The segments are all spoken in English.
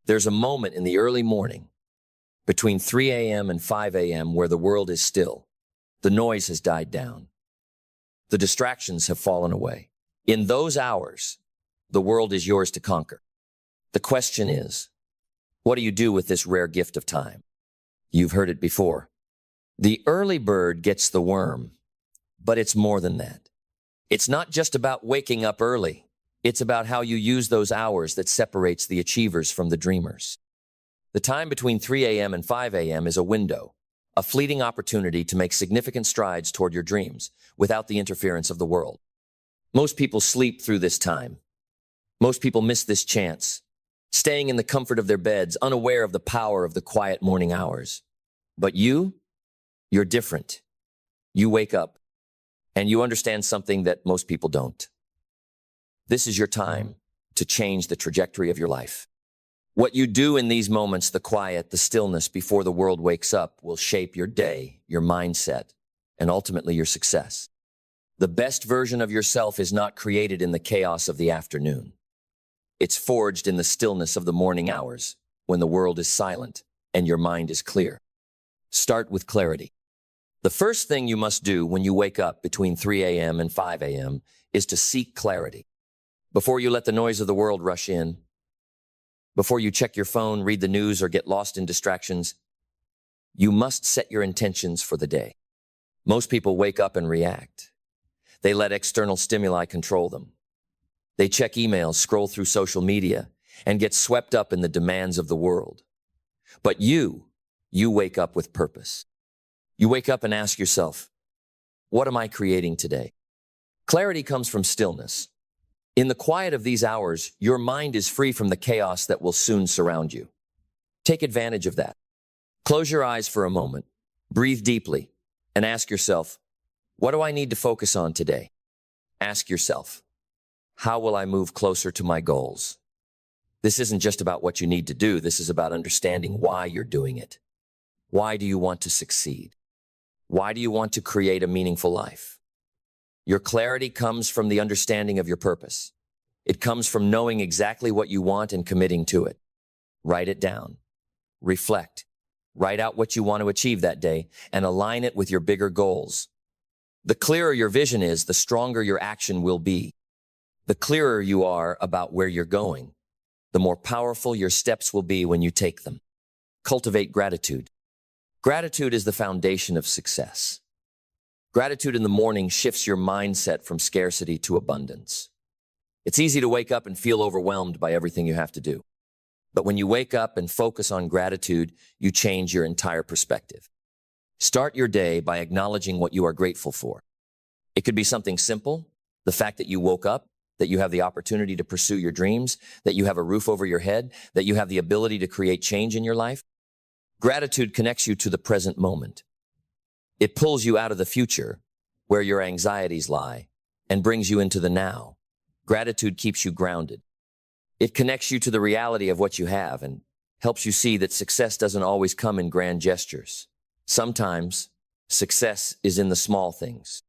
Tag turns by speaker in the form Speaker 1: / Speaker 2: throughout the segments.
Speaker 1: There's a moment in the early morning between 3 a.m. and 5 a.m. where the world is still. The noise has died down. The distractions have fallen away. In those hours, the world is yours to conquer. The question is, what do you do with this rare gift of time? You've heard it before. The early bird gets the worm, but it's more than that. It's not just about waking up early. It's about how you use those hours that separates the achievers from the dreamers. The time between 3 a.m. and 5 a.m. is a window, a fleeting opportunity to make significant strides toward your dreams without the interference of the world. Most people sleep through this time. Most people miss this chance, staying in the comfort of their beds, unaware of the power of the quiet morning hours. But you're different. You wake up, and you understand something that most people don't. This is your time to change the trajectory of your life. What you do in these moments, the quiet, the stillness before the world wakes up, will shape your day, your mindset, and ultimately your success. The best version of yourself is not created in the chaos of the afternoon. It's forged in the stillness of the morning hours, when the world is silent and your mind is clear. Start with clarity. The first thing you must do when you wake up between 3 a.m. and 5 a.m. is to seek clarity. Before you let the noise of the world rush in, before you check your phone, read the news, or get lost in distractions, you must set your intentions for the day. Most people wake up and react. They let external stimuli control them. They check emails, scroll through social media, and get swept up in the demands of the world. But you wake up with purpose. You wake up and ask yourself, what am I creating today? Clarity comes from stillness. In the quiet of these hours, your mind is free from the chaos that will soon surround you. Take advantage of that. Close your eyes for a moment, breathe deeply, and ask yourself, what do I need to focus on today? Ask yourself, how will I move closer to my goals? This isn't just about what you need to do. This is about understanding why you're doing it. Why do you want to succeed? Why do you want to create a meaningful life? Your clarity comes from the understanding of your purpose. It comes from knowing exactly what you want and committing to it. Write it down. Reflect. Write out what you want to achieve that day and align it with your bigger goals. The clearer your vision is, the stronger your action will be. The clearer you are about where you're going, the more powerful your steps will be when you take them. Cultivate gratitude. Gratitude is the foundation of success. Gratitude in the morning shifts your mindset from scarcity to abundance. It's easy to wake up and feel overwhelmed by everything you have to do. But when you wake up and focus on gratitude, you change your entire perspective. Start your day by acknowledging what you are grateful for. It could be something simple, the fact that you woke up, that you have the opportunity to pursue your dreams, that you have a roof over your head, that you have the ability to create change in your life. Gratitude connects you to the present moment. It pulls you out of the future, where your anxieties lie, and brings you into the now. Gratitude keeps you grounded. It connects you to the reality of what you have and helps you see that success doesn't always come in grand gestures. Sometimes, success is in the small things.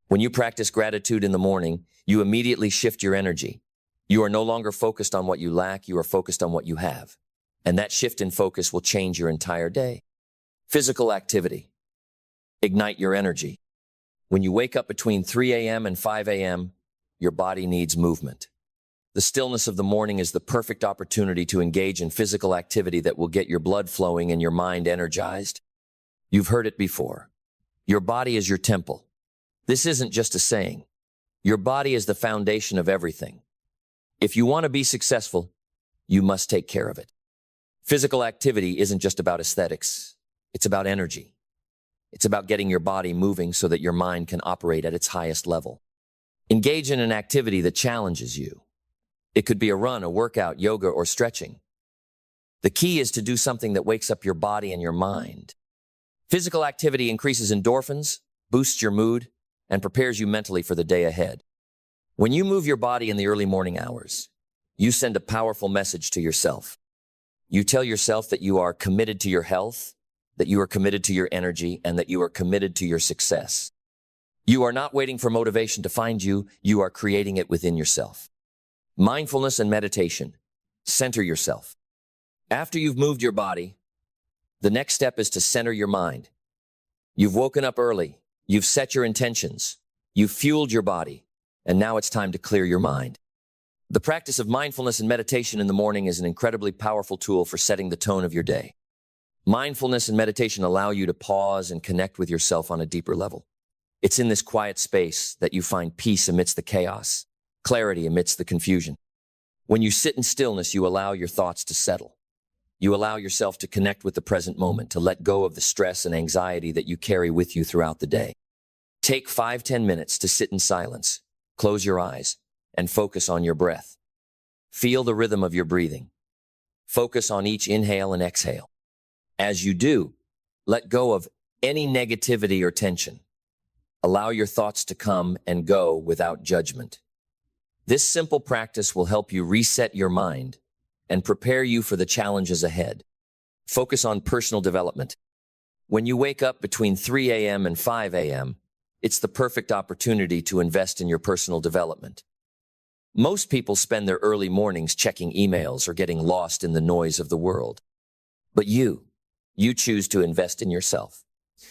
Speaker 1: When you practice gratitude in the morning, you immediately shift your energy. You are no longer focused on what you lack, you are focused on what you have. And that shift in focus will change your entire day. Physical activity. Ignite your energy. When you wake up between 3 a.m. and 5 a.m., your body needs movement. The stillness of the morning is the perfect opportunity to engage in physical activity that will get your blood flowing and your mind energized. You've heard it before. Your body is your temple. This isn't just a saying. Your body is the foundation of everything. If you want to be successful, you must take care of it. Physical activity isn't just about aesthetics. It's about energy. It's about getting your body moving so that your mind can operate at its highest level. Engage in an activity that challenges you. It could be a run, a workout, yoga, or stretching. The key is to do something that wakes up your body and your mind. Physical activity increases endorphins, boosts your mood, and prepares you mentally for the day ahead. When you move your body in the early morning hours, you send a powerful message to yourself. You tell yourself that you are committed to your health, that you are committed to your energy, and that you are committed to your success. You are not waiting for motivation to find you, you are creating it within yourself. Mindfulness and meditation. Center yourself. After you've moved your body, the next step is to center your mind. You've woken up early, you've set your intentions, you've fueled your body, and now it's time to clear your mind. The practice of mindfulness and meditation in the morning is an incredibly powerful tool for setting the tone of your day. Mindfulness and meditation allow you to pause and connect with yourself on a deeper level. It's in this quiet space that you find peace amidst the chaos, clarity amidst the confusion. When you sit in stillness, you allow your thoughts to settle. You allow yourself to connect with the present moment, to let go of the stress and anxiety that you carry with you throughout the day. Take 5-10 minutes to sit in silence, close your eyes, and focus on your breath. Feel the rhythm of your breathing. Focus on each inhale and exhale. As you do, let go of any negativity or tension. Allow your thoughts to come and go without judgment. This simple practice will help you reset your mind and prepare you for the challenges ahead. Focus on personal development. When you wake up between 3 a.m. and 5 a.m., it's the perfect opportunity to invest in your personal development. Most people spend their early mornings checking emails or getting lost in the noise of the world. But you choose to invest in yourself.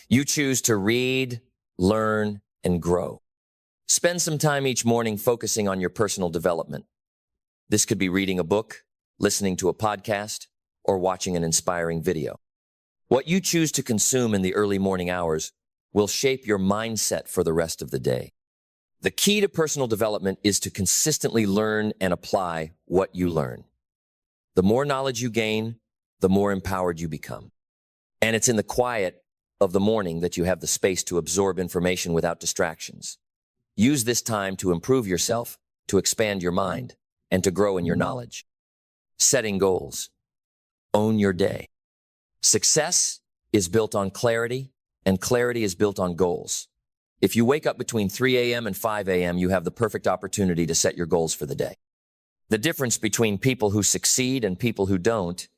Speaker 1: You choose to read, learn, and grow. Spend some time each morning focusing on your personal development. This could be reading a book, listening to a podcast, or watching an inspiring video. What you choose to consume in the early morning hours will shape your mindset for the rest of the day. The key to personal development is to consistently learn and apply what you learn. The more knowledge you gain, the more empowered you become. And it's in the quiet of the morning that you have the space to absorb information without distractions. Use this time to improve yourself, to expand your mind, and to grow in your knowledge. Setting goals. Own your day. Success is built on clarity, and clarity is built on goals. If you wake up between 3 a.m. and 5 a.m., you have the perfect opportunity to set your goals for the day. The difference between people who succeed and people who don't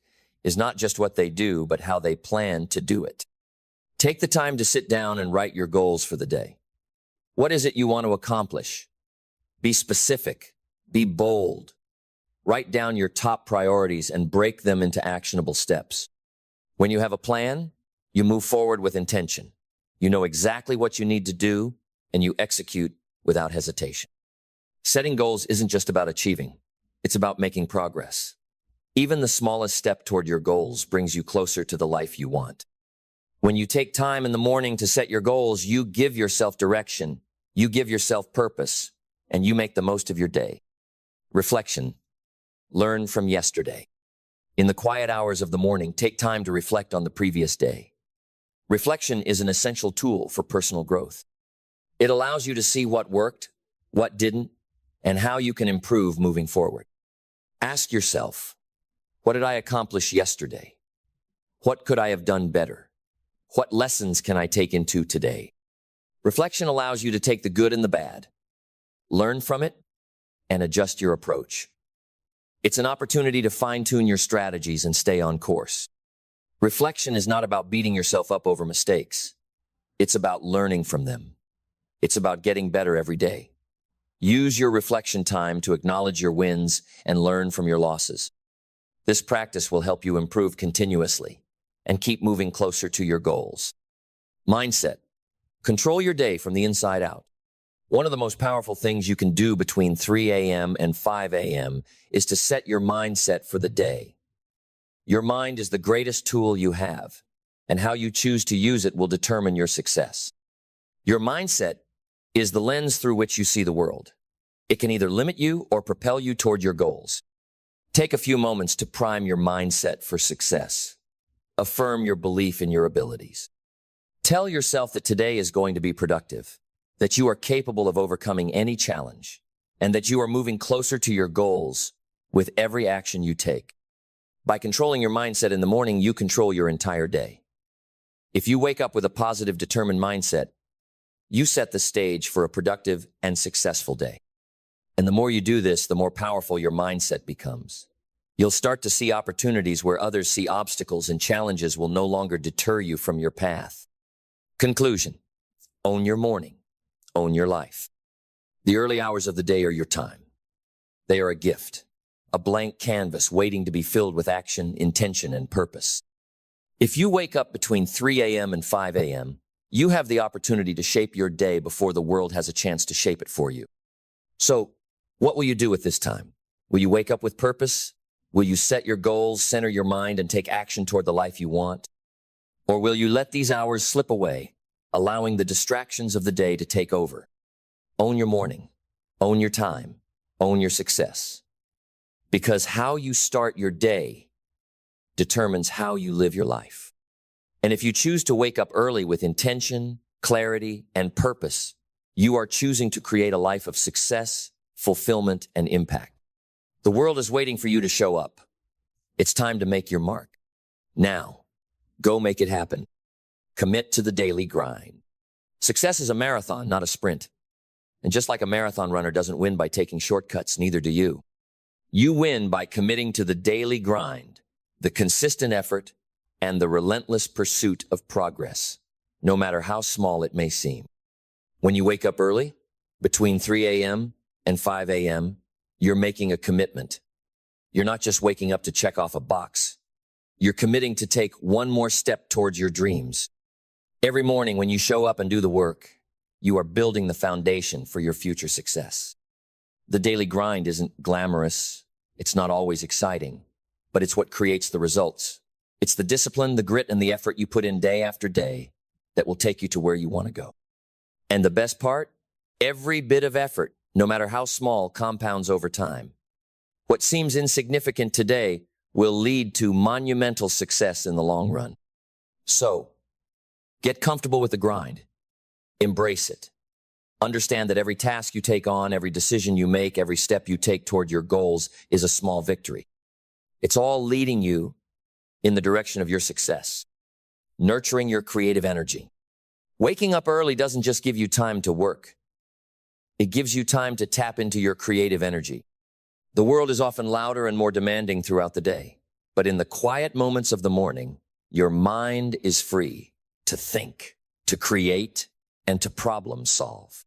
Speaker 1: is not just what they do, but how they plan to do it. Take the time to sit down and write your goals for the day. What is it you want to accomplish? Be specific. Be bold. Write down your top priorities and break them into actionable steps. When you have a plan, you move forward with intention. You know exactly what you need to do, and you execute without hesitation. Setting goals isn't just about achieving. It's about making progress. Even the smallest step toward your goals brings you closer to the life you want. When you take time in the morning to set your goals, you give yourself direction, you give yourself purpose, and you make the most of your day. Reflection. Learn from yesterday. In the quiet hours of the morning, take time to reflect on the previous day. Reflection is an essential tool for personal growth. It allows you to see what worked, what didn't, and how you can improve moving forward. Ask yourself, what did I accomplish yesterday? What could I have done better? What lessons can I take into today? Reflection allows you to take the good and the bad, learn from it, and adjust your approach. It's an opportunity to fine-tune your strategies and stay on course. Reflection is not about beating yourself up over mistakes. It's about learning from them. It's about getting better every day. Use your reflection time to acknowledge your wins and learn from your losses. This practice will help you improve continuously and keep moving closer to your goals. Mindset. Control your day from the inside out. One of the most powerful things you can do between 3 a.m. and 5 a.m. is to set your mindset for the day. Your mind is the greatest tool you have, and how you choose to use it will determine your success. Your mindset is the lens through which you see the world. It can either limit you or propel you toward your goals. Take a few moments to prime your mindset for success. Affirm your belief in your abilities. Tell yourself that today is going to be productive, that you are capable of overcoming any challenge, and that you are moving closer to your goals with every action you take. By controlling your mindset in the morning, you control your entire day. If you wake up with a positive, determined mindset, you set the stage for a productive and successful day. And the more you do this, the more powerful your mindset becomes. You'll start to see opportunities where others see obstacles, and challenges will no longer deter you from your path. Conclusion. Own your morning. Own your life. The early hours of the day are your time. They are a gift, a blank canvas waiting to be filled with action, intention, and purpose. If you wake up between 3 a.m. and 5 a.m., you have the opportunity to shape your day before the world has a chance to shape it for you. So, what will you do with this time? Will you wake up with purpose? Will you set your goals, center your mind, and take action toward the life you want? Or will you let these hours slip away, allowing the distractions of the day to take over? Own your morning, own your time, own your success. Because how you start your day determines how you live your life. And if you choose to wake up early with intention, clarity, and purpose, you are choosing to create a life of success, fulfillment, and impact. The world is waiting for you to show up. It's time to make your mark. Now, go make it happen. Commit to the daily grind. Success is a marathon, not a sprint. And just like a marathon runner doesn't win by taking shortcuts, neither do you. You win by committing to the daily grind, the consistent effort, and the relentless pursuit of progress, no matter how small it may seem. When you wake up early, between 3 a.m. and 5 a.m., you're making a commitment. You're not just waking up to check off a box. You're committing to take one more step towards your dreams. Every morning when you show up and do the work, you are building the foundation for your future success. The daily grind isn't glamorous. It's not always exciting, but it's what creates the results. It's the discipline, the grit, and the effort you put in day after day that will take you to where you want to go. And the best part? Every bit of effort, no matter how small, compounds over time. What seems insignificant today will lead to monumental success in the long run. So, get comfortable with the grind. Embrace it. Understand that every task you take on, every decision you make, every step you take toward your goals is a small victory. It's all leading you in the direction of your success. Nurturing your creative energy. Waking up early doesn't just give you time to work. It gives you time to tap into your creative energy. The world is often louder and more demanding throughout the day, but in the quiet moments of the morning, your mind is free to think, to create, and to problem solve.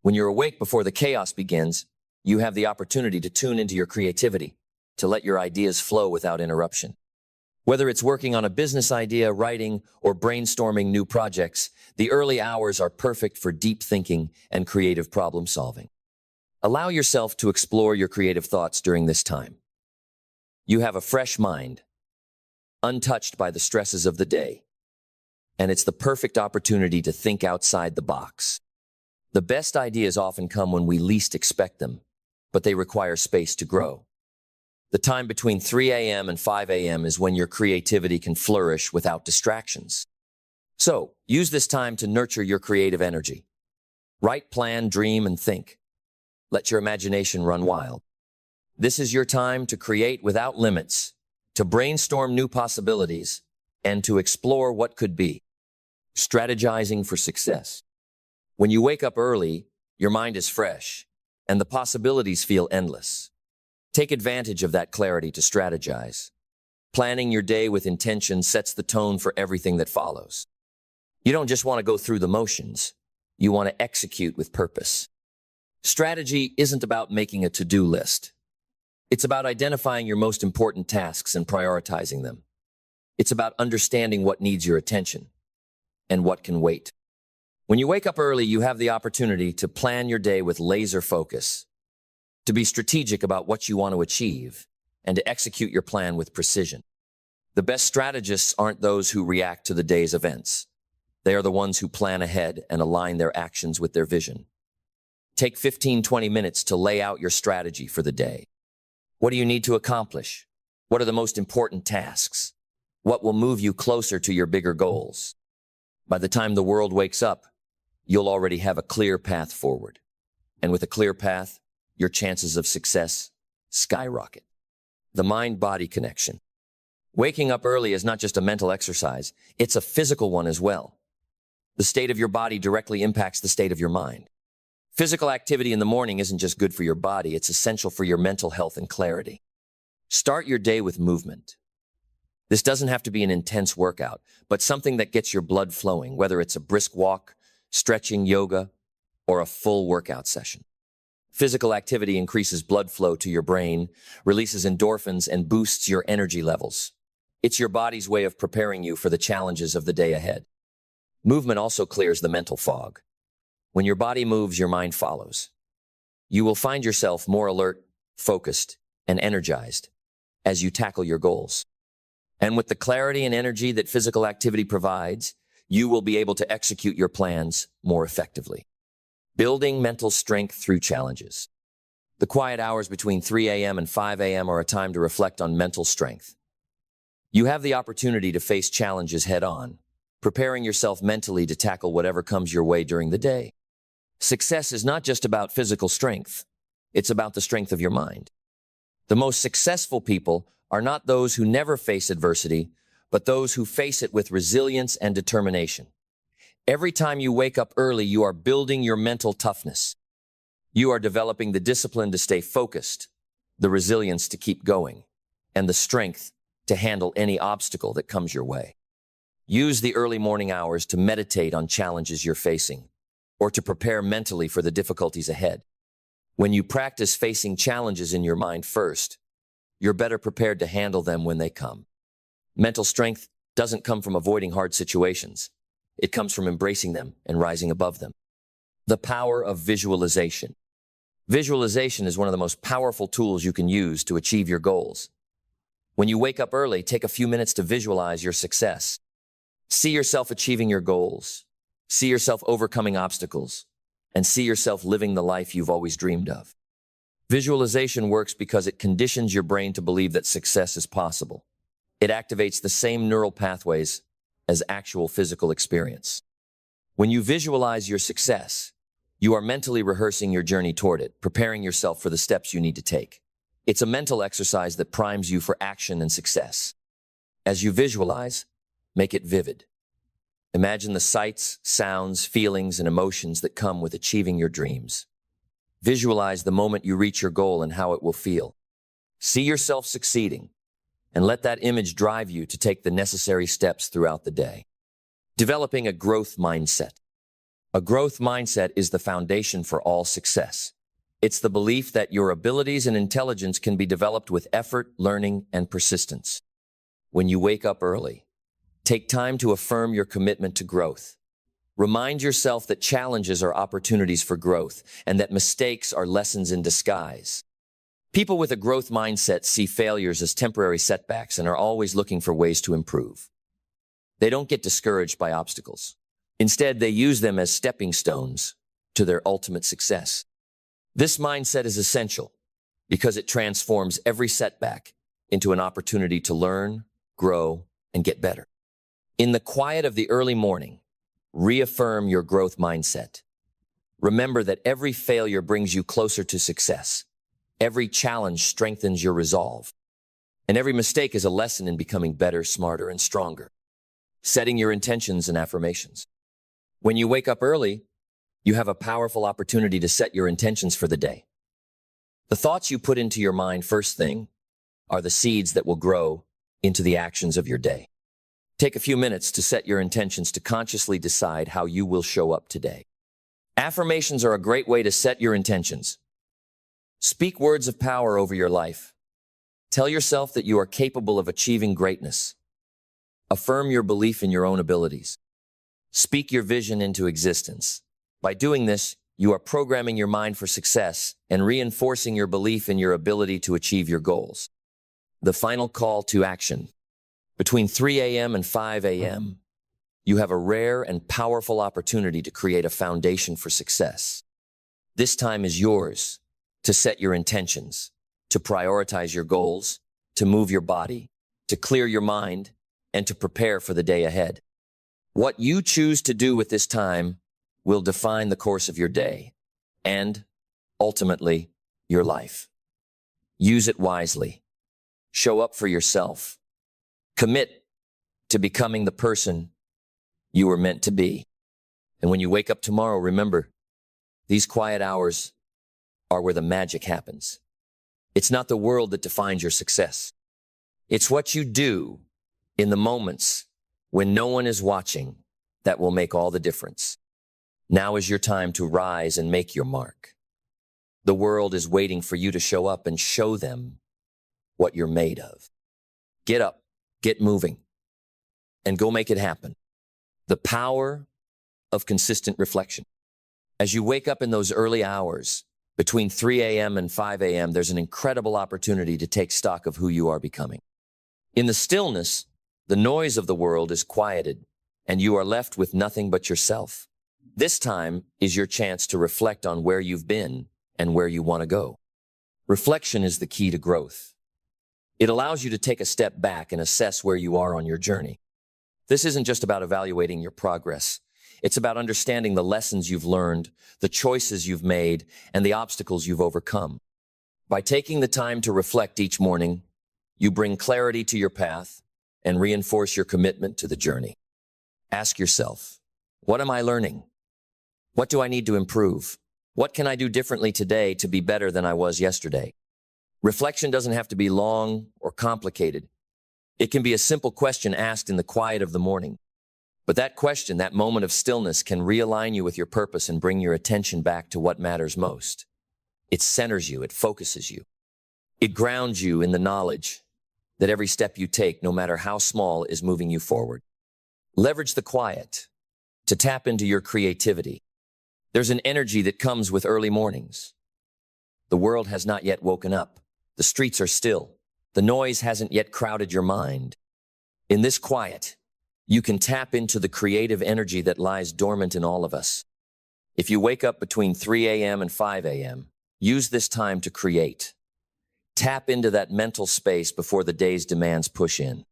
Speaker 1: When you're awake before the chaos begins, you have the opportunity to tune into your creativity, to let your ideas flow without interruption. Whether it's working on a business idea, writing, or brainstorming new projects, the early hours are perfect for deep thinking and creative problem solving. Allow yourself to explore your creative thoughts during this time. You have a fresh mind, untouched by the stresses of the day, and it's the perfect opportunity to think outside the box. The best ideas often come when we least expect them, but they require space to grow. The time between 3 a.m. and 5 a.m. is when your creativity can flourish without distractions. So, use this time to nurture your creative energy. Write, plan, dream, and think. Let your imagination run wild. This is your time to create without limits, to brainstorm new possibilities, and to explore what could be. Strategizing for success. When you wake up early, your mind is fresh, and the possibilities feel endless. Take advantage of that clarity to strategize. Planning your day with intention sets the tone for everything that follows. You don't just want to go through the motions. You want to execute with purpose. Strategy isn't about making a to-do list. It's about identifying your most important tasks and prioritizing them. It's about understanding what needs your attention and what can wait. When you wake up early, you have the opportunity to plan your day with laser focus, to be strategic about what you want to achieve, and to execute your plan with precision. The best strategists aren't those who react to the day's events. They are the ones who plan ahead and align their actions with their vision. Take 15-20 minutes to lay out your strategy for the day. What do you need to accomplish? What are the most important tasks? What will move you closer to your bigger goals? By the time the world wakes up, you'll already have a clear path forward. And with a clear path, your chances of success skyrocket. The mind-body connection. Waking up early is not just a mental exercise, it's a physical one as well. The state of your body directly impacts the state of your mind. Physical activity in the morning isn't just good for your body, it's essential for your mental health and clarity. Start your day with movement. This doesn't have to be an intense workout, but something that gets your blood flowing, whether it's a brisk walk, stretching, yoga, or a full workout session. Physical activity increases blood flow to your brain, releases endorphins, and boosts your energy levels. It's your body's way of preparing you for the challenges of the day ahead. Movement also clears the mental fog. When your body moves, your mind follows. You will find yourself more alert, focused, and energized as you tackle your goals. And with the clarity and energy that physical activity provides, you will be able to execute your plans more effectively. Building mental strength through challenges. The quiet hours between 3 a.m. and 5 a.m. are a time to reflect on mental strength. You have the opportunity to face challenges head-on, preparing yourself mentally to tackle whatever comes your way during the day. Success is not just about physical strength. It's about the strength of your mind. The most successful people are not those who never face adversity, but those who face it with resilience and determination. Every time you wake up early, you are building your mental toughness. You are developing the discipline to stay focused, the resilience to keep going, and the strength to handle any obstacle that comes your way. Use the early morning hours to meditate on challenges you're facing, or to prepare mentally for the difficulties ahead. When you practice facing challenges in your mind first, you're better prepared to handle them when they come. Mental strength doesn't come from avoiding hard situations. It comes from embracing them and rising above them. The power of visualization. Visualization is one of the most powerful tools you can use to achieve your goals. When you wake up early, take a few minutes to visualize your success. See yourself achieving your goals. See yourself overcoming obstacles. And see yourself living the life you've always dreamed of. Visualization works because it conditions your brain to believe that success is possible. It activates the same neural pathways as actual physical experience. When you visualize your success, you are mentally rehearsing your journey toward it, preparing yourself for the steps you need to take. It's a mental exercise that primes you for action and success. As you visualize, make it vivid. Imagine the sights, sounds, feelings, and emotions that come with achieving your dreams. Visualize the moment you reach your goal and how it will feel. See yourself succeeding, and let that image drive you to take the necessary steps throughout the day. Developing a growth mindset. A growth mindset is the foundation for all success. It's the belief that your abilities and intelligence can be developed with effort, learning, and persistence. When you wake up early, take time to affirm your commitment to growth. Remind yourself that challenges are opportunities for growth and that mistakes are lessons in disguise. People with a growth mindset see failures as temporary setbacks and are always looking for ways to improve. They don't get discouraged by obstacles. Instead, they use them as stepping stones to their ultimate success. This mindset is essential because it transforms every setback into an opportunity to learn, grow, and get better. In the quiet of the early morning, reaffirm your growth mindset. Remember that every failure brings you closer to success. Every challenge strengthens your resolve. And every mistake is a lesson in becoming better, smarter, and stronger. Setting your intentions and affirmations. When you wake up early, you have a powerful opportunity to set your intentions for the day. The thoughts you put into your mind first thing are the seeds that will grow into the actions of your day. Take a few minutes to set your intentions to consciously decide how you will show up today. Affirmations are a great way to set your intentions. Speak words of power over your life. Tell yourself that you are capable of achieving greatness. Affirm your belief in your own abilities. Speak your vision into existence. By doing this, you are programming your mind for success and reinforcing your belief in your ability to achieve your goals. The final call to action. Between 3 a.m. and 5 a.m., you have a rare and powerful opportunity to create a foundation for success. This time is yours to set your intentions, to prioritize your goals, to move your body, to clear your mind, and to prepare for the day ahead. What you choose to do with this time will define the course of your day and, ultimately, your life. Use it wisely. Show up for yourself. Commit to becoming the person you were meant to be. And when you wake up tomorrow, remember, these quiet hours are where the magic happens. It's not the world that defines your success. It's what you do in the moments when no one is watching that will make all the difference. Now is your time to rise and make your mark. The world is waiting for you to show up and show them what you're made of. Get up, get moving, and go make it happen. The power of consistent reflection. As you wake up in those early hours, between 3 a.m. and 5 a.m., there's an incredible opportunity to take stock of who you are becoming. In the stillness, the noise of the world is quieted, and you are left with nothing but yourself. This time is your chance to reflect on where you've been and where you want to go. Reflection is the key to growth. It allows you to take a step back and assess where you are on your journey. This isn't just about evaluating your progress. It's about understanding the lessons you've learned, the choices you've made, and the obstacles you've overcome. By taking the time to reflect each morning, you bring clarity to your path and reinforce your commitment to the journey. Ask yourself, what am I learning? What do I need to improve? What can I do differently today to be better than I was yesterday? Reflection doesn't have to be long or complicated. It can be a simple question asked in the quiet of the morning. But that question, that moment of stillness, can realign you with your purpose and bring your attention back to what matters most. It centers you, it focuses you. It grounds you in the knowledge that every step you take, no matter how small, is moving you forward. Leverage the quiet to tap into your creativity. There's an energy that comes with early mornings. The world has not yet woken up. The streets are still. The noise hasn't yet crowded your mind. In this quiet, you can tap into the creative energy that lies dormant in all of us. If you wake up between 3 a.m. and 5 a.m., use this time to create. Tap into that mental space before the day's demands push in.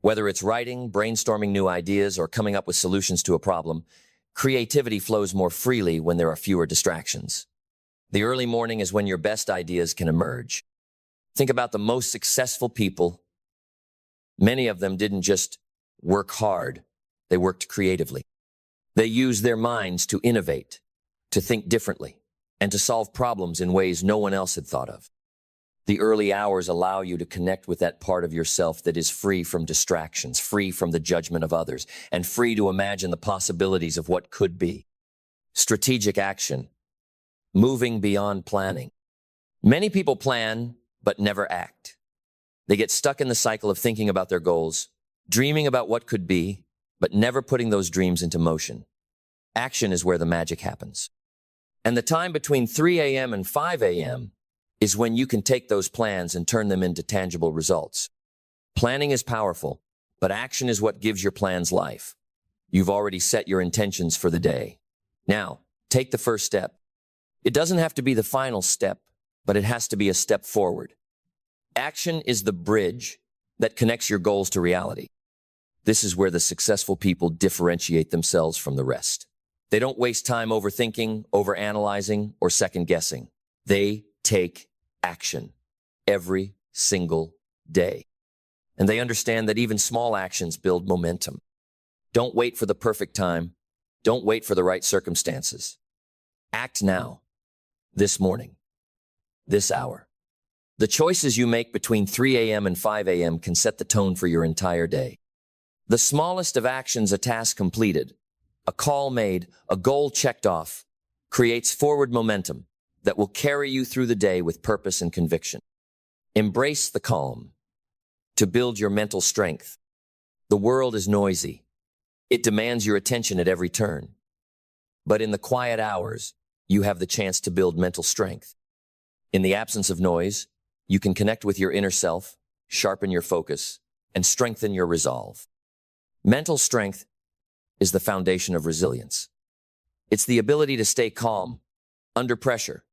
Speaker 1: Whether it's writing, brainstorming new ideas, or coming up with solutions to a problem, creativity flows more freely when there are fewer distractions. The early morning is when your best ideas can emerge. Think about the most successful people. Many of them didn't just work hard, they worked creatively. They used their minds to innovate, to think differently, and to solve problems in ways no one else had thought of. The early hours allow you to connect with that part of yourself that is free from distractions, free from the judgment of others, and free to imagine the possibilities of what could be. Strategic action, moving beyond planning. Many people plan, but never act. They get stuck in the cycle of thinking about their goals, dreaming about what could be, but never putting those dreams into motion. Action is where the magic happens. And the time between 3 a.m. and 5 a.m. is when you can take those plans and turn them into tangible results. Planning is powerful, but action is what gives your plans life. You've already set your intentions for the day. Now, take the first step. It doesn't have to be the final step, but it has to be a step forward. Action is the bridge that connects your goals to reality. This is where the successful people differentiate themselves from the rest. They don't waste time overthinking, overanalyzing, or second-guessing. They take action every single day. And they understand that even small actions build momentum. Don't wait for the perfect time. Don't wait for the right circumstances. Act now, this morning, this hour. The choices you make between 3 a.m. and 5 a.m. can set the tone for your entire day. The smallest of actions, a task completed, a call made, a goal checked off, creates forward momentum that will carry you through the day with purpose and conviction. Embrace the calm to build your mental strength. The world is noisy. It demands your attention at every turn. But in the quiet hours, you have the chance to build mental strength. In the absence of noise, you can connect with your inner self, sharpen your focus, and strengthen your resolve. Mental strength is the foundation of resilience. It's the ability to stay calm under pressure,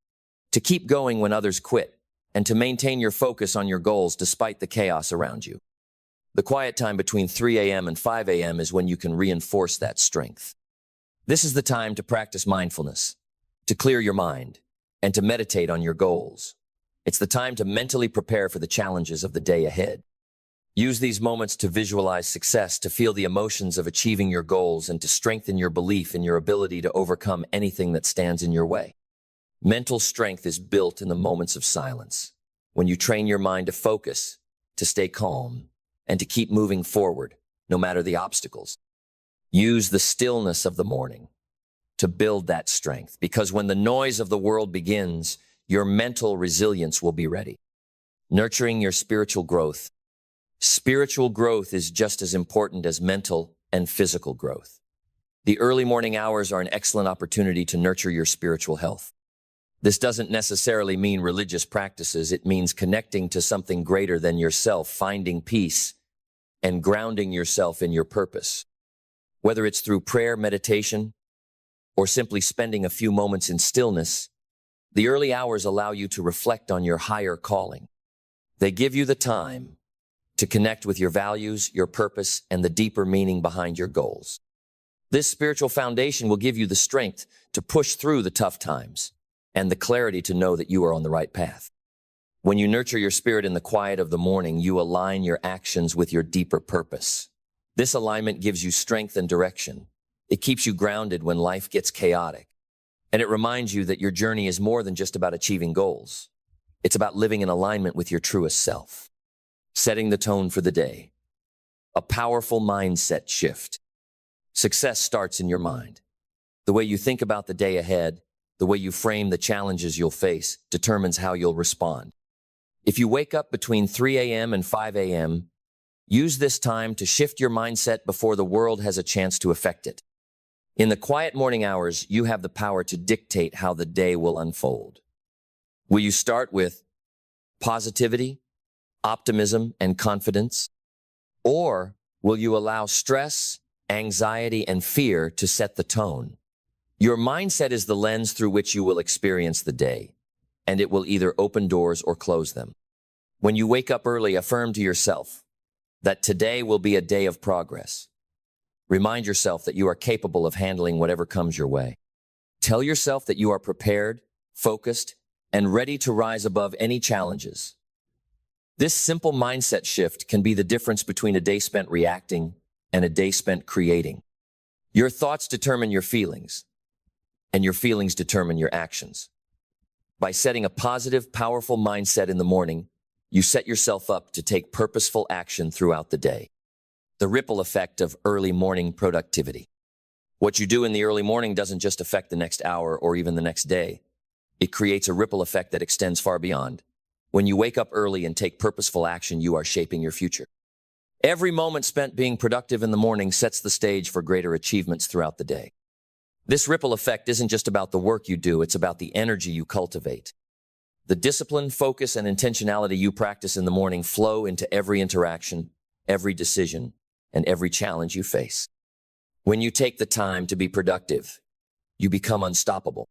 Speaker 1: to keep going when others quit, and to maintain your focus on your goals despite the chaos around you. The quiet time between 3 a.m. and 5 a.m. is when you can reinforce that strength. This is the time to practice mindfulness, to clear your mind, and to meditate on your goals. It's the time to mentally prepare for the challenges of the day ahead. Use these moments to visualize success, to feel the emotions of achieving your goals, and to strengthen your belief in your ability to overcome anything that stands in your way. Mental strength is built in the moments of silence, when you train your mind to focus, to stay calm, and to keep moving forward, no matter the obstacles. Use the stillness of the morning to build that strength, because when the noise of the world begins, your mental resilience will be ready. Nurturing your spiritual growth. Spiritual growth is just as important as mental and physical growth. The early morning hours are an excellent opportunity to nurture your spiritual health. This doesn't necessarily mean religious practices. It means connecting to something greater than yourself, finding peace, and grounding yourself in your purpose. Whether it's through prayer, meditation, or simply spending a few moments in stillness, the early hours allow you to reflect on your higher calling. They give you the time to connect with your values, your purpose, and the deeper meaning behind your goals. This spiritual foundation will give you the strength to push through the tough times and the clarity to know that you are on the right path. When you nurture your spirit in the quiet of the morning, you align your actions with your deeper purpose. This alignment gives you strength and direction. It keeps you grounded when life gets chaotic. And it reminds you that your journey is more than just about achieving goals. It's about living in alignment with your truest self. Setting the tone for the day. A powerful mindset shift. Success starts in your mind. The way you think about the day ahead, the way you frame the challenges you'll face, determines how you'll respond. If you wake up between 3 a.m. and 5 a.m., use this time to shift your mindset before the world has a chance to affect it. In the quiet morning hours, you have the power to dictate how the day will unfold. Will you start with positivity, optimism, and confidence? Or will you allow stress, anxiety, and fear to set the tone? Your mindset is the lens through which you will experience the day, and it will either open doors or close them. When you wake up early, affirm to yourself that today will be a day of progress. Remind yourself that you are capable of handling whatever comes your way. Tell yourself that you are prepared, focused, and ready to rise above any challenges. This simple mindset shift can be the difference between a day spent reacting and a day spent creating. Your thoughts determine your feelings, and your feelings determine your actions. By setting a positive, powerful mindset in the morning, you set yourself up to take purposeful action throughout the day. The ripple effect of early morning productivity. What you do in the early morning doesn't just affect the next hour or even the next day. It creates a ripple effect that extends far beyond. When you wake up early and take purposeful action, you are shaping your future. Every moment spent being productive in the morning sets the stage for greater achievements throughout the day. This ripple effect isn't just about the work you do, it's about the energy you cultivate. The discipline, focus, and intentionality you practice in the morning flow into every interaction, every decision, and every challenge you face. When you take the time to be productive, you become unstoppable.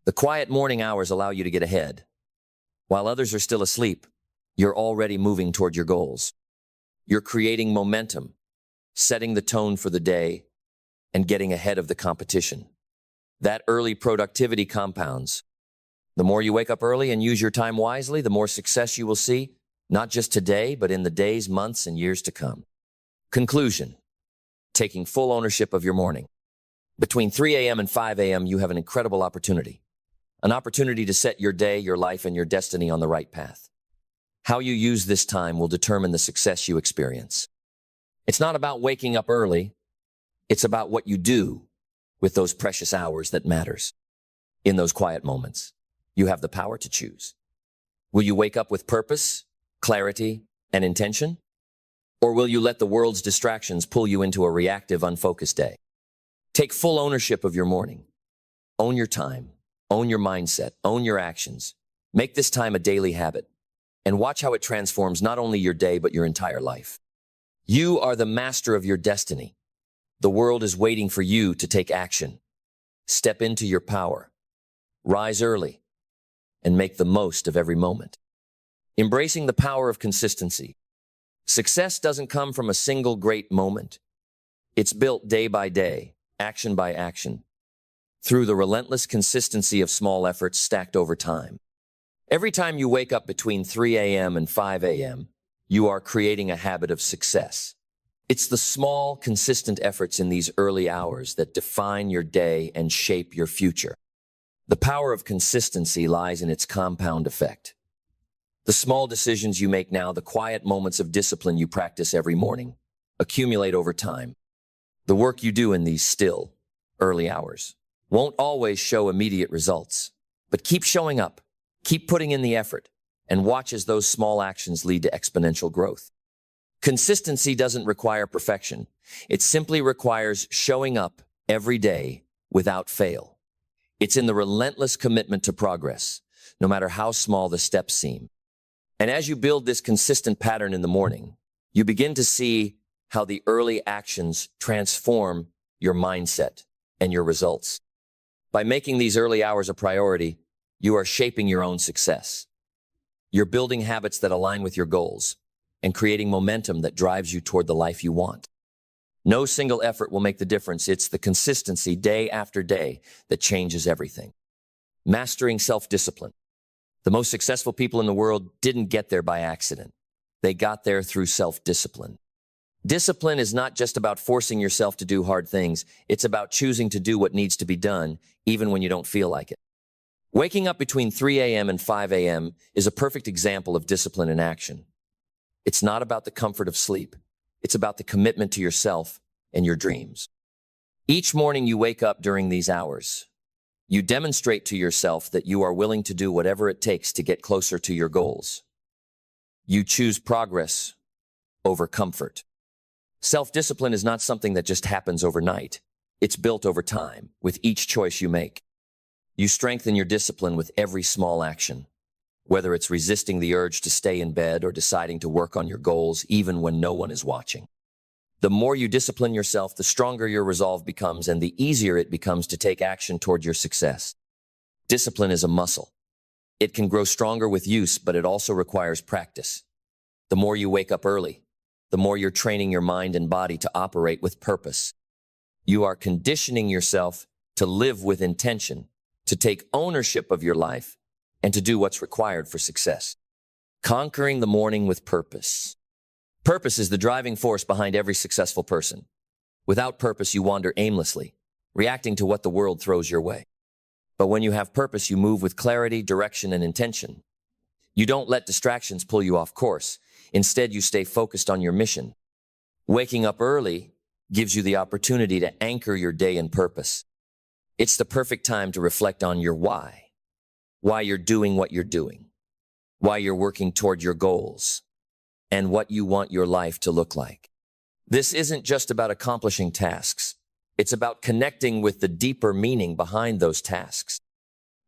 Speaker 1: The quiet morning hours allow you to get ahead. While others are still asleep, you're already moving toward your goals. You're creating momentum, setting the tone for the day, and getting ahead of the competition. That early productivity compounds. The more you wake up early and use your time wisely, the more success you will see, not just today, but in the days, months, and years to come. Conclusion. Taking full ownership of your morning. Between 3 a.m. and 5 a.m., you have an incredible opportunity. An opportunity to set your day, your life, and your destiny on the right path. How you use this time will determine the success you experience. It's not about waking up early. It's about what you do with those precious hours that matters. In those quiet moments, you have the power to choose. Will you wake up with purpose, clarity, and intention? Or will you let the world's distractions pull you into a reactive, unfocused day? Take full ownership of your morning. Own your time. Own your mindset. Own your actions. Make this time a daily habit. And watch how it transforms not only your day, but your entire life. You are the master of your destiny. The world is waiting for you to take action. Step into your power. Rise early. And make the most of every moment. Embracing the power of consistency. Success doesn't come from a single great moment. It's built day by day, action by action, through the relentless consistency of small efforts stacked over time. Every time you wake up between 3 a.m. and 5 a.m., you are creating a habit of success. It's the small, consistent efforts in these early hours that define your day and shape your future. The power of consistency lies in its compound effect. The small decisions you make now, the quiet moments of discipline you practice every morning, accumulate over time. The work you do in these still, early hours won't always show immediate results, but keep showing up, Keep putting in the effort and watch as those small actions lead to exponential growth. Consistency doesn't require perfection. It simply requires showing up every day without fail. It's in the relentless commitment to progress, no matter how small the steps seem. And as you build this consistent pattern in the morning, you begin to see how the early actions transform your mindset and your results. By making these early hours a priority, you are shaping your own success. You're building habits that align with your goals and creating momentum that drives you toward the life you want. No single effort will make the difference. It's the consistency day after day that changes everything. Mastering self-discipline. The most successful people in the world didn't get there by accident. They got there through self-discipline. Discipline is not just about forcing yourself to do hard things. It's about choosing to do what needs to be done, even when you don't feel like it. Waking up between 3 a.m. and 5 a.m. is a perfect example of discipline in action. It's not about the comfort of sleep. It's about the commitment to yourself and your dreams. Each morning you wake up during these hours. You demonstrate to yourself that you are willing to do whatever it takes to get closer to your goals. You choose progress over comfort. Self-discipline is not something that just happens overnight. It's built over time, with each choice you make. You strengthen your discipline with every small action, whether it's resisting the urge to stay in bed or deciding to work on your goals even when no one is watching. The more you discipline yourself, the stronger your resolve becomes and the easier it becomes to take action toward your success. Discipline is a muscle. It can grow stronger with use, but it also requires practice. The more you wake up early, the more you're training your mind and body to operate with purpose. You are conditioning yourself to live with intention, to take ownership of your life, and to do what's required for success. Conquering the morning with purpose. Purpose is the driving force behind every successful person. Without purpose, you wander aimlessly, reacting to what the world throws your way. But when you have purpose, you move with clarity, direction, and intention. You don't let distractions pull you off course. Instead, you stay focused on your mission. Waking up early gives you the opportunity to anchor your day in purpose. It's the perfect time to reflect on your why you're doing what you're doing, why you're working toward your goals, and what you want your life to look like. This isn't just about accomplishing tasks. It's about connecting with the deeper meaning behind those tasks.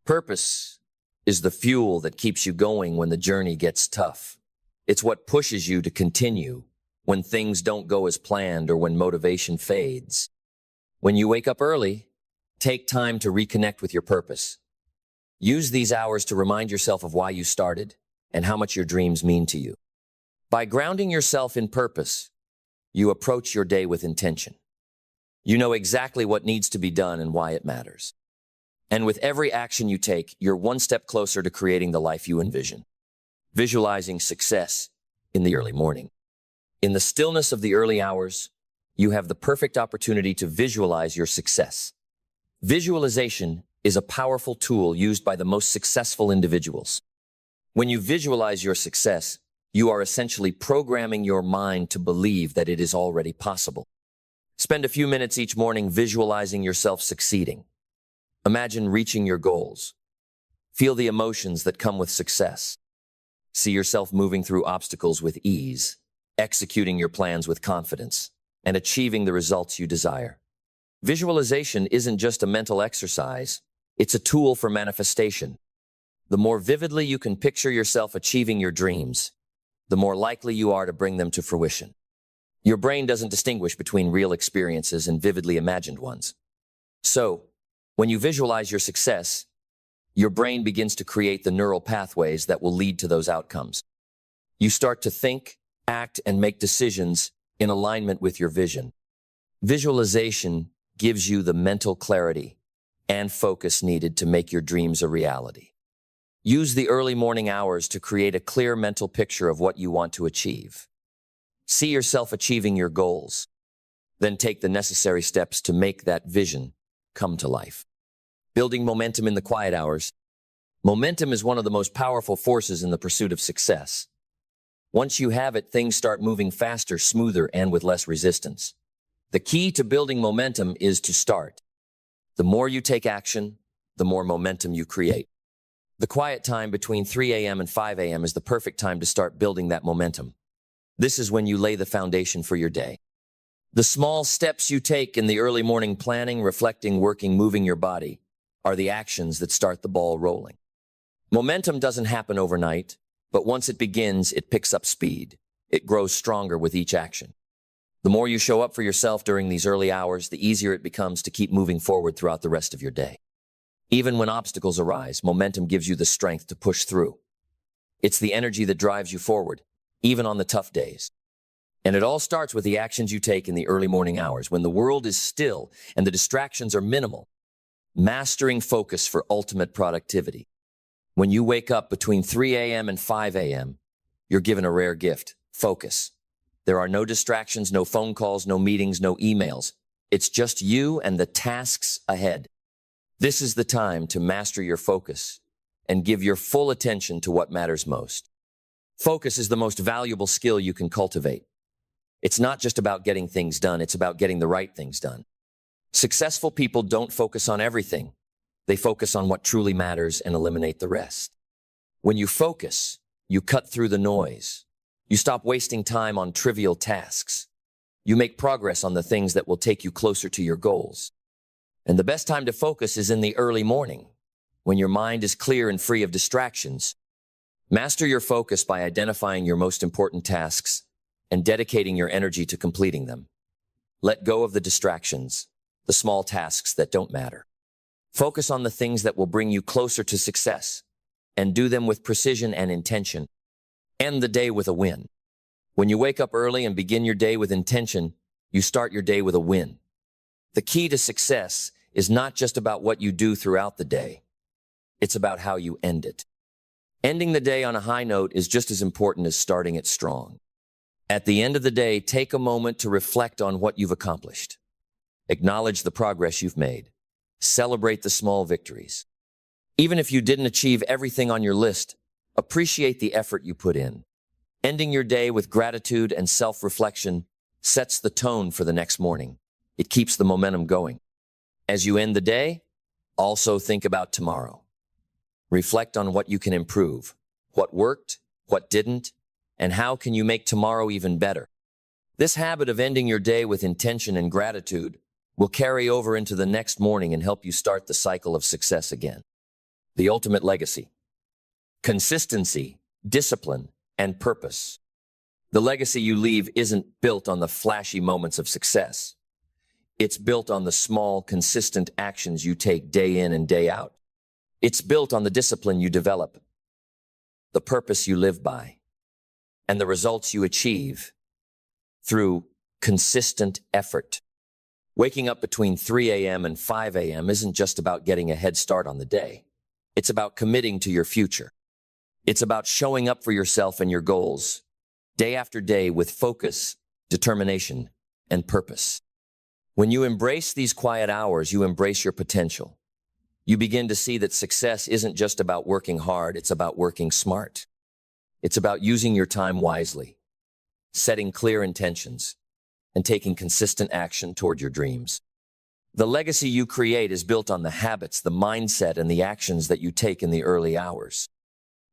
Speaker 1: Purpose is the fuel that keeps you going when the journey gets tough. It's what pushes you to continue when things don't go as planned or when motivation fades. When you wake up early, take time to reconnect with your purpose. Use these hours to remind yourself of why you started and how much your dreams mean to you. By grounding yourself in purpose, you approach your day with intention. You know exactly what needs to be done and why it matters. And with every action you take, you're one step closer to creating the life you envision. Visualizing success in the early morning. In the stillness of the early hours, you have the perfect opportunity to visualize your success. Visualization is a powerful tool used by the most successful individuals. When you visualize your success, you are essentially programming your mind to believe that it is already possible. Spend a few minutes each morning visualizing yourself succeeding. Imagine reaching your goals. Feel the emotions that come with success. See yourself moving through obstacles with ease, executing your plans with confidence, and achieving the results you desire. Visualization isn't just a mental exercise, it's a tool for manifestation. The more vividly you can picture yourself achieving your dreams, the more likely you are to bring them to fruition. Your brain doesn't distinguish between real experiences and vividly imagined ones. So, when you visualize your success, your brain begins to create the neural pathways that will lead to those outcomes. You start to think, act, and make decisions in alignment with your vision. Visualization gives you the mental clarity and focus needed to make your dreams a reality. Use the early morning hours to create a clear mental picture of what you want to achieve. See yourself achieving your goals. Then take the necessary steps to make that vision come to life. Building momentum in the quiet hours. Momentum is one of the most powerful forces in the pursuit of success. Once you have it, things start moving faster, smoother, and with less resistance. The key to building momentum is to start. The more you take action, the more momentum you create. The quiet time between 3 a.m. and 5 a.m. is the perfect time to start building that momentum. This is when you lay the foundation for your day. The small steps you take in the early morning planning, reflecting, working, moving your body are the actions that start the ball rolling. Momentum doesn't happen overnight, but once it begins, it picks up speed. It grows stronger with each action. The more you show up for yourself during these early hours, the easier it becomes to keep moving forward throughout the rest of your day. Even when obstacles arise, momentum gives you the strength to push through. It's the energy that drives you forward, even on the tough days. And it all starts with the actions you take in the early morning hours, when the world is still and the distractions are minimal. Mastering focus for ultimate productivity. When you wake up between 3 a.m. and 5 a.m., you're given a rare gift: focus. There are no distractions, no phone calls, no meetings, no emails. It's just you and the tasks ahead. This is the time to master your focus and give your full attention to what matters most. Focus is the most valuable skill you can cultivate. It's not just about getting things done, it's about getting the right things done. Successful people don't focus on everything. They focus on what truly matters and eliminate the rest. When you focus, you cut through the noise. You stop wasting time on trivial tasks. You make progress on the things that will take you closer to your goals. And the best time to focus is in the early morning, when your mind is clear and free of distractions. Master your focus by identifying your most important tasks and dedicating your energy to completing them. Let go of the distractions, the small tasks that don't matter. Focus on the things that will bring you closer to success, and do them with precision and intention. End the day with a win. When you wake up early and begin your day with intention, you start your day with a win. The key to success is not just about what you do throughout the day. It's about how you end it. Ending the day on a high note is just as important as starting it strong. At the end of the day, take a moment to reflect on what you've accomplished. Acknowledge the progress you've made. Celebrate the small victories. Even if you didn't achieve everything on your list, appreciate the effort you put in. Ending your day with gratitude and self-reflection sets the tone for the next morning. It keeps the momentum going. As you end the day, also think about tomorrow. Reflect on what you can improve, what worked, what didn't, and how can you make tomorrow even better. This habit of ending your day with intention and gratitude will carry over into the next morning and help you start the cycle of success again. The ultimate legacy: consistency, discipline, and purpose. The legacy you leave isn't built on the flashy moments of success. It's built on the small, consistent actions you take day in and day out. It's built on the discipline you develop, the purpose you live by, and the results you achieve through consistent effort. Waking up between 3 a.m. and 5 a.m. isn't just about getting a head start on the day. It's about committing to your future. It's about showing up for yourself and your goals, day after day, with focus, determination, and purpose. When you embrace these quiet hours, you embrace your potential. You begin to see that success isn't just about working hard, it's about working smart. It's about using your time wisely, setting clear intentions, and taking consistent action toward your dreams. The legacy you create is built on the habits, the mindset, and the actions that you take in the early hours.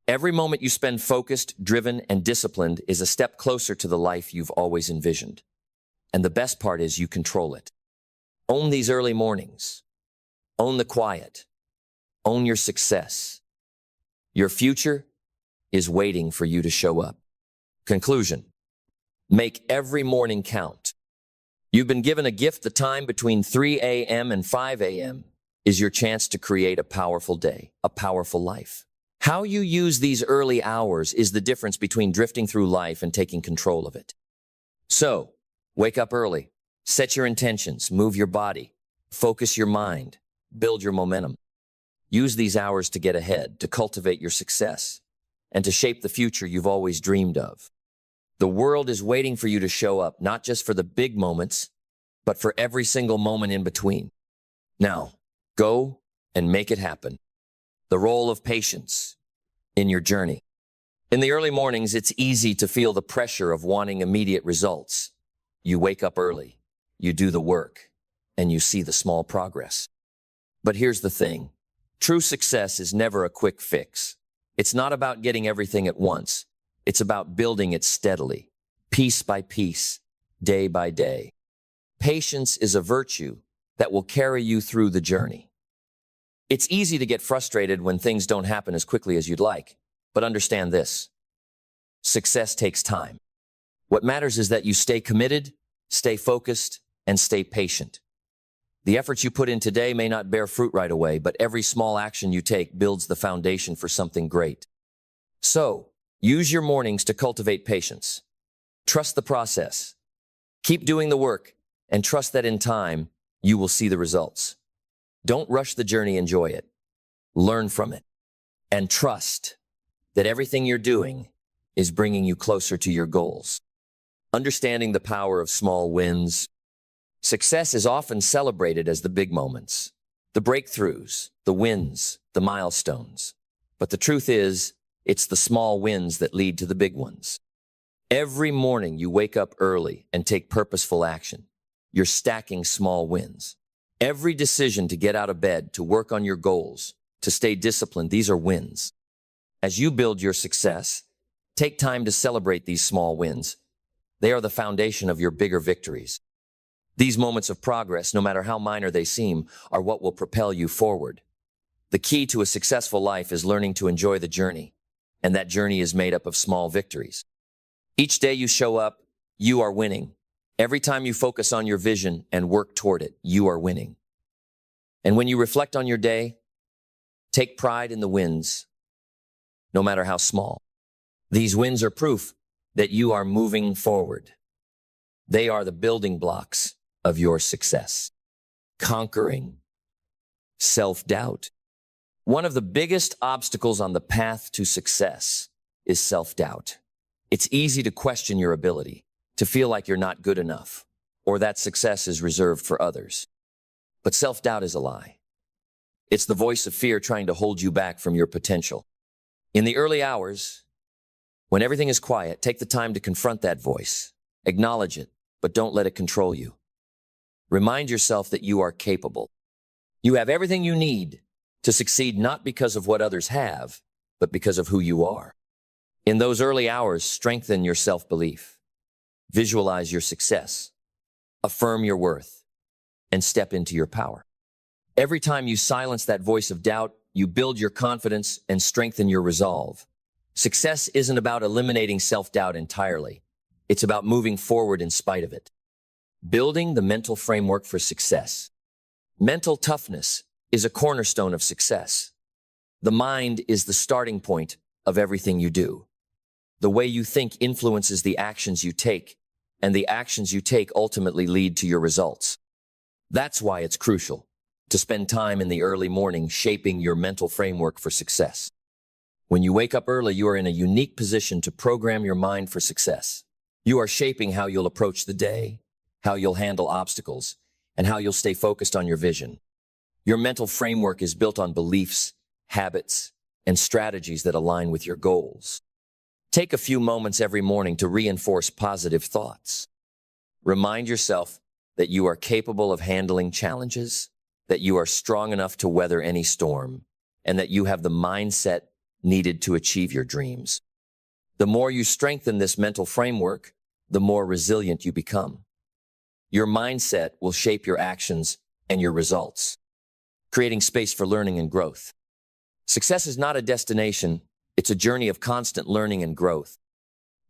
Speaker 1: Every moment you spend focused, driven, and disciplined is a step closer to the life you've always envisioned. And the best part is you control it. Own these early mornings. Own the quiet. Own your success. Your future is waiting for you to show up. Conclusion: make every morning count. You've been given a gift. The time between 3 a.m. and 5 a.m. is your chance to create a powerful day, a powerful life. How you use these early hours is the difference between drifting through life and taking control of it. So, wake up early, set your intentions, move your body, focus your mind, build your momentum. Use these hours to get ahead, to cultivate your success, and to shape the future you've always dreamed of. The world is waiting for you to show up, not just for the big moments, but for every single moment in between. Now, go and make it happen. The role of patience in your journey. In the early mornings, it's easy to feel the pressure of wanting immediate results. You wake up early, you do the work, and you see the small progress. But here's the thing: True success is never a quick fix. It's not about getting everything at once. It's about building it steadily, piece by piece, day by day. Patience is a virtue that will carry you through the journey. It's easy to get frustrated when things don't happen as quickly as you'd like, but understand this. Success takes time. What matters is that you stay committed, stay focused, and stay patient. The efforts you put in today may not bear fruit right away, but every small action you take builds the foundation for something great. So, use your mornings to cultivate patience. Trust the process. Keep doing the work, and trust that in time, you will see the results. Don't rush the journey, enjoy it. Learn from it. And trust that everything you're doing is bringing you closer to your goals. Understanding the power of small wins. Success is often celebrated as the big moments, the breakthroughs, the wins, the milestones. But the truth is, it's the small wins that lead to the big ones. Every morning you wake up early and take purposeful action. You're stacking small wins. Every decision to get out of bed, to work on your goals, to stay disciplined, these are wins. As you build your success, take time to celebrate these small wins. They are the foundation of your bigger victories. These moments of progress, no matter how minor they seem, are what will propel you forward. The key to a successful life is learning to enjoy the journey, and that journey is made up of small victories. Each day you show up, you are winning. Every time you focus on your vision and work toward it, you are winning. And when you reflect on your day, take pride in the wins, no matter how small. These wins are proof that you are moving forward. They are the building blocks of your success. Conquering self-doubt. One of the biggest obstacles on the path to success is self-doubt. It's easy to question your ability, to feel like you're not good enough, or that success is reserved for others. But self-doubt is a lie. It's the voice of fear trying to hold you back from your potential. In the early hours, when everything is quiet, take the time to confront that voice. Acknowledge it, but don't let it control you. Remind yourself that you are capable. You have everything you need to succeed, not because of what others have, but because of who you are. In those early hours, strengthen your self-belief. Visualize your success. Affirm your worth, and step into your power. Every time you silence that voice of doubt, you build your confidence and strengthen your resolve. Success isn't about eliminating self-doubt entirely. It's about moving forward in spite of it. Building the mental framework for success. Mental toughness is a cornerstone of success. The mind is the starting point of everything you do. The way you think influences the actions you take, and the actions you take ultimately lead to your results. That's why it's crucial to spend time in the early morning shaping your mental framework for success. When you wake up early, you are in a unique position to program your mind for success. You are shaping how you'll approach the day, how you'll handle obstacles, and how you'll stay focused on your vision. Your mental framework is built on beliefs, habits, and strategies that align with your goals. Take a few moments every morning to reinforce positive thoughts. Remind yourself that you are capable of handling challenges, that you are strong enough to weather any storm, and that you have the mindset needed to achieve your dreams. The more you strengthen this mental framework, the more resilient you become. Your mindset will shape your actions and your results, creating space for learning and growth. Success is not a destination, it's a journey of constant learning and growth.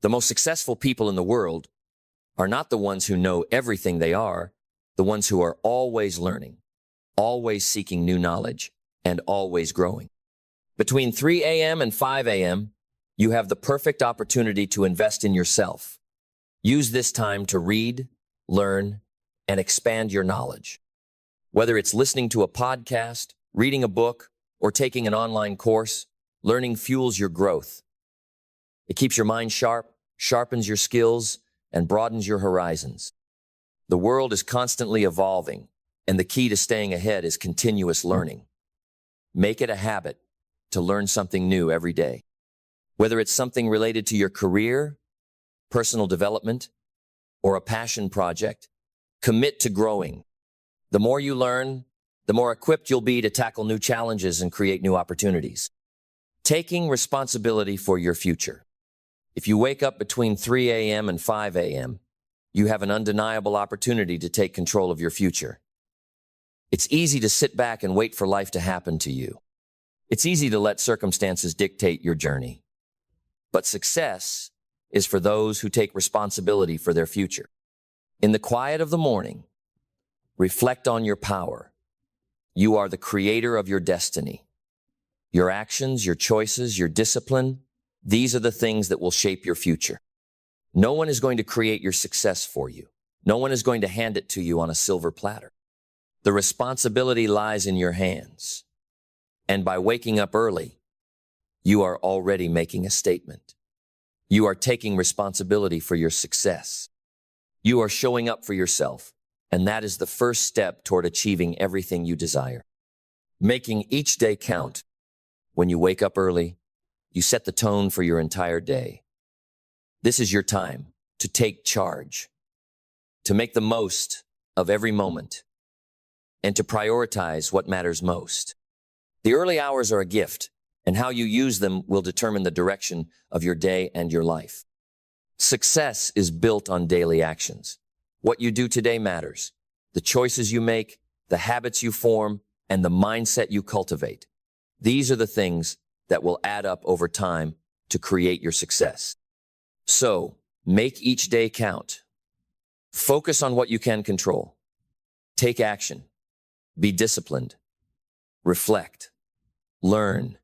Speaker 1: The most successful people in the world are not the ones who know everything, they are the ones who are always learning, always seeking new knowledge, and always growing. Between 3 a.m. and 5 a.m., you have the perfect opportunity to invest in yourself. Use this time to read, learn, and expand your knowledge. Whether it's listening to a podcast, reading a book, or taking an online course, learning fuels your growth. It keeps your mind sharp, sharpens your skills, and broadens your horizons. The world is constantly evolving, and the key to staying ahead is continuous learning. Make it a habit to learn something new every day. Whether it's something related to your career, personal development, or a passion project, commit to growing. The more you learn, the more equipped you'll be to tackle new challenges and create new opportunities. Taking responsibility for your future. If you wake up between 3 a.m. and 5 a.m., you have an undeniable opportunity to take control of your future. It's easy to sit back and wait for life to happen to you. It's easy to let circumstances dictate your journey. But success is for those who take responsibility for their future. In the quiet of the morning, reflect on your power. You are the creator of your destiny. Your actions, your choices, your discipline, these are the things that will shape your future. No one is going to create your success for you. No one is going to hand it to you on a silver platter. The responsibility lies in your hands. And by waking up early, you are already making a statement. You are taking responsibility for your success. You are showing up for yourself, and that is the first step toward achieving everything you desire. Making each day count. When you wake up early, you set the tone for your entire day. This is your time to take charge, to make the most of every moment, and to prioritize what matters most. The early hours are a gift, and how you use them will determine the direction of your day and your life. Success is built on daily actions. What you do today matters. The choices you make, the habits you form, and the mindset you cultivate. These are the things that will add up over time to create your success. So, make each day count. Focus on what you can control. Take action. Be disciplined. Reflect. Learn.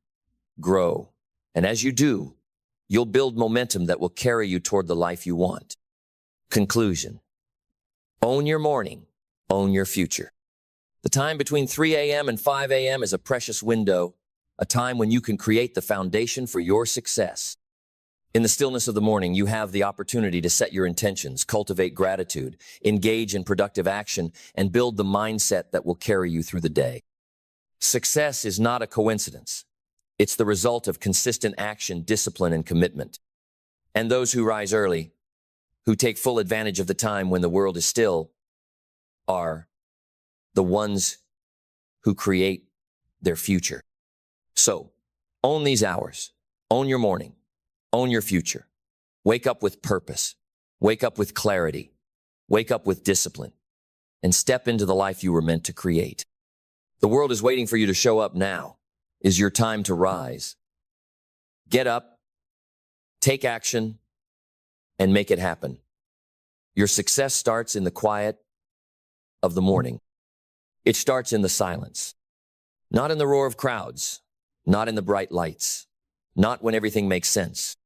Speaker 1: Grow. And as you do, you'll build momentum that will carry you toward the life you want. Conclusion. Own your morning. Own your future. The time between 3 a.m. and 5 a.m. is a precious window, a time when you can create the foundation for your success. In the stillness of the morning, you have the opportunity to set your intentions, cultivate gratitude, engage in productive action, and build the mindset that will carry you through the day. Success is not a coincidence. It's the result of consistent action, discipline, and commitment. And those who rise early, who take full advantage of the time when the world is still, are the ones who create their future. So, own these hours. Own your morning. Own your future. Wake up with purpose. Wake up with clarity. Wake up with discipline. And step into the life you were meant to create. The world is waiting for you to show up now. Is your time to rise. Get up, take action, and make it happen. Your success starts in the quiet of the morning. It starts in the silence. Not in the roar of crowds, not in the bright lights, not when everything makes sense,